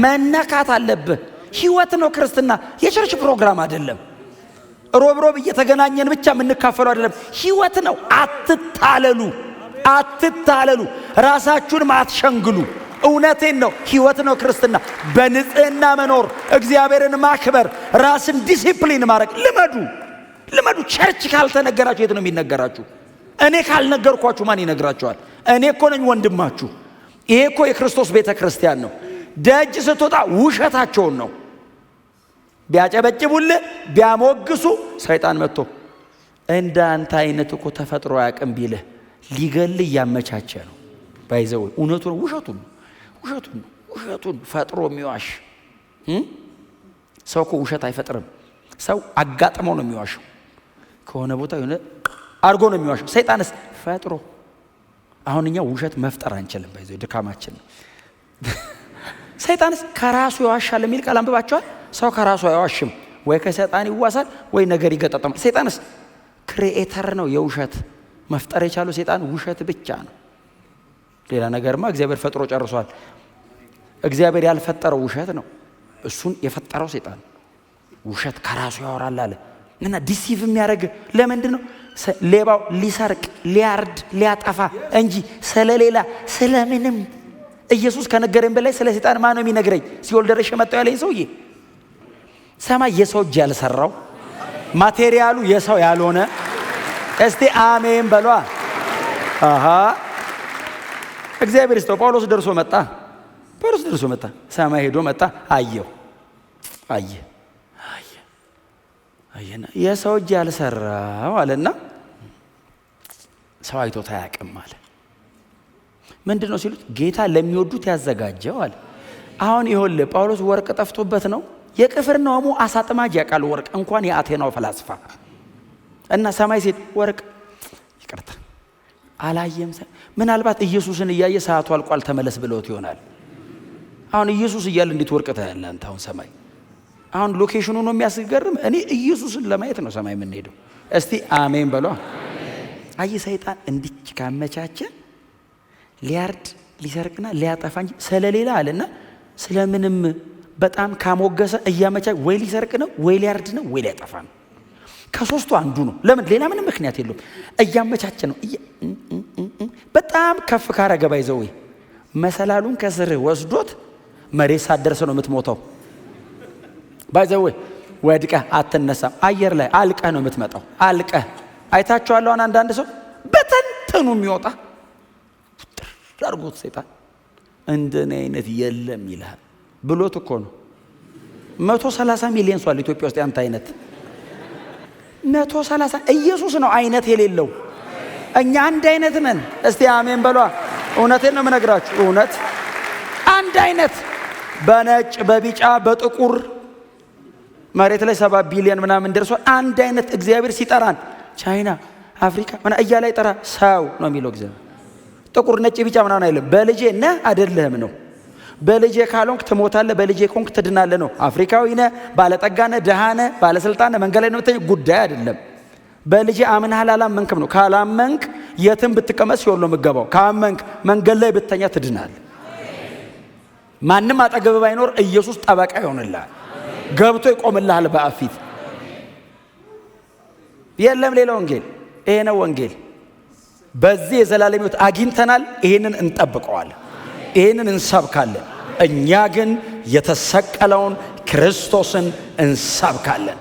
መነካት አለብህ። ህይወት ነው ክርስትና፣ የቸርች ፕሮግራም አይደለም። ሮብ እየተገናኘን ብቻ የምንካፈለው አይደለም፣ ህይወት ነው። አትታለሉ፣ ራሳችሁን አትሸንግሉ። እውነቴን ነው። ህይወት ነው ክርስትና። በንጽህና መኖር፣ እግዚአብሔርን ማክበር፣ ራስን ዲሲፕሊን ማድረግ ልመዱ። ቸርች ካልተነገራችሁ የት ነው የሚነገራችሁ? እኔ ካልነገርኳችሁ ማን ይነግራችኋል? እኔ እኮ ነኝ ወንድማችሁ። ይሄ እኮ የክርስቶስ ቤተ ክርስቲያን ነው። ደጅ ስትወጣ ውሸታቸውን ነው ቢያጨበጭቡልህ ቢያሞግሱ፣ ሰይጣን መጥቶ እንዳንተ አይነት እኮ ተፈጥሮ ያቅም ቢልህ ሊገልህ እያመቻቸ ነው። ባይዘው እውነቱ ነው። ውሸቱን ፈጥሮ የሚዋሽ ሰው እኮ ውሸት አይፈጥርም። ሰው አጋጥመው ነው የሚዋሸው። ከሆነ ቦታ የሆነ አርጎ ነው የሚዋሸው። ሰይጣንስ ፈጥሮ። አሁን እኛ ውሸት መፍጠር አንችልም። ባይዘው ድካማችን ነው። ሰይጣንስ ከራሱ ይዋሻል የሚል ቃል አንብባችኋል? ሰው ከራሱ አይዋሽም፣ ወይ ከሰይጣን ይዋሳል ወይ ነገር ይገጣጠማል። ሰይጣንስ ክሪኤተር ነው። የውሸት መፍጠር የቻለው ሰይጣን ውሸት ብቻ ነው። ሌላ ነገርማ እግዚአብሔር ፈጥሮ ጨርሷል። እግዚአብሔር ያልፈጠረው ውሸት ነው። እሱን የፈጠረው ሰይጣን ውሸት ከራሱ ያወራል አለ እና ዲሲቭ የሚያደርግ ለምንድን ነው? ሌባው ሊሰርቅ ሊያርድ ሊያጠፋ እንጂ ስለሌላ ስለምንም። ኢየሱስ ከነገረኝ በላይ ስለ ሰይጣን ማን ነው የሚነግረኝ? ሲኦል ደረሽ መጣው ያለኝ ሰውዬ። ሰማይ የሰው እጅ ያልሰራው ማቴሪያሉ የሰው ያልሆነ። እስቲ አሜን በሏ። እግዚአብሔር ይስጠው። ጳውሎስ ደርሶ መጣ። ሰማይ ሄዶ መጣ። አየና የሰው እጅ ያልሰራው አለና ሰው አይቶት አያውቅም አለ። ምንድነው ሲሉት ጌታ ለሚወዱት ያዘጋጀው አለ። አሁን ይኸውልህ ጳውሎስ ወርቅ ጠፍቶበት ነው። የቅፍርናሆሙ አሳ አጥማጅ ያውቃል ወርቅ፣ እንኳን የአቴናው ፈላስፋ። እና ሰማይ ሴት ወርቅ ይቅርታ አላየም። ምናልባት ኢየሱስን እያየ ሰዓቱ አልቋል ተመለስ ብለውት ይሆናል። አሁን ኢየሱስ እያለ እንዴት ወርቅ ታያለህ አንተ? አሁን ሰማይ አሁን ሎኬሽኑ ነው የሚያስገርም። እኔ ኢየሱስን ለማየት ነው ሰማይ የምንሄደው። እስቲ አሜን በሏ። አይ ሰይጣን እንዲች ካመቻቸ ሊያርድ ሊሰርቅና ሊያጠፋ እንጂ ስለሌላ አለና ስለምንም በጣም ካሞገሰ እያመቻ ወይ ሊሰርቅ ነው ወይ ሊያርድ ነው ወይ ሊያጠፋ ነው። ከሶስቱ አንዱ ነው። ለምን? ሌላ ምንም ምክንያት የለውም። እያመቻቸ ነው። በጣም ከፍ ካረገ ባይዘው መሰላሉን ከስር ወስዶት መሬት ሳደርሰ ነው የምትሞተው። ባይዘው ወድቀ አትነሳም። አየር ላይ አልቀ ነው የምትመጣው። አልቀ አይታችኋል። አንዳንድ ሰው በተንተኑ የሚወጣ ዳርጎት ሰይጣን እንደኔ አይነት የለም ይላል ብሎት እኮ ነው። 130 ሚሊዮን ሰው አለ ኢትዮጵያ ውስጥ ያንተ አይነት 130። ኢየሱስ ነው አይነት የሌለው። እኛ አንድ አይነት ነን። እስቲ አሜን በሏ። እውነቴን ነው የምነግራችሁ። እውነት አንድ አይነት በነጭ በቢጫ በጥቁር መሬት ላይ 7 ቢሊዮን ምናምን ደርሷል። አንድ አይነት እግዚአብሔር ሲጠራን ቻይና አፍሪካ ምና እያለ ይጠራ ሰው ነው የሚለው እግዚአብሔር። ጥቁር ነጭ ቢጫ ምናምን አይልም። በልጄ ነህ አይደለህም ነው። በልጄ ካልሆንክ ትሞታለህ፣ በልጄ ከሆንክ ትድናለህ ነው። አፍሪካዊ ነህ፣ ባለጠጋ ነህ፣ ድሃ ነህ፣ ባለስልጣን ነህ፣ መንገድ ላይ ነው የምትተኛው ጉዳይ አይደለም። በልጄ አምነሃል አላመንክም ነው። ካላመንክ የትም ብትቀመጥ ሲኦል ነው የምትገባው። ካመንክ መንገድ ላይ ብትተኛ ትድናለህ። ማንም አጠገብ ባይኖር ኢየሱስ ጠበቃ ይሆንልሃል፣ ገብቶ ይቆምልሃል በአብ ፊት። የለም ሌላ ወንጌል። ይሄ ነው ወንጌል። በዚህ የዘላለም ሕይወት አግኝተናል። ይሄንን እንጠብቀዋለን፣ ይሄንን እንሰብካለን። እኛ ግን የተሰቀለውን ክርስቶስን እንሰብካለን።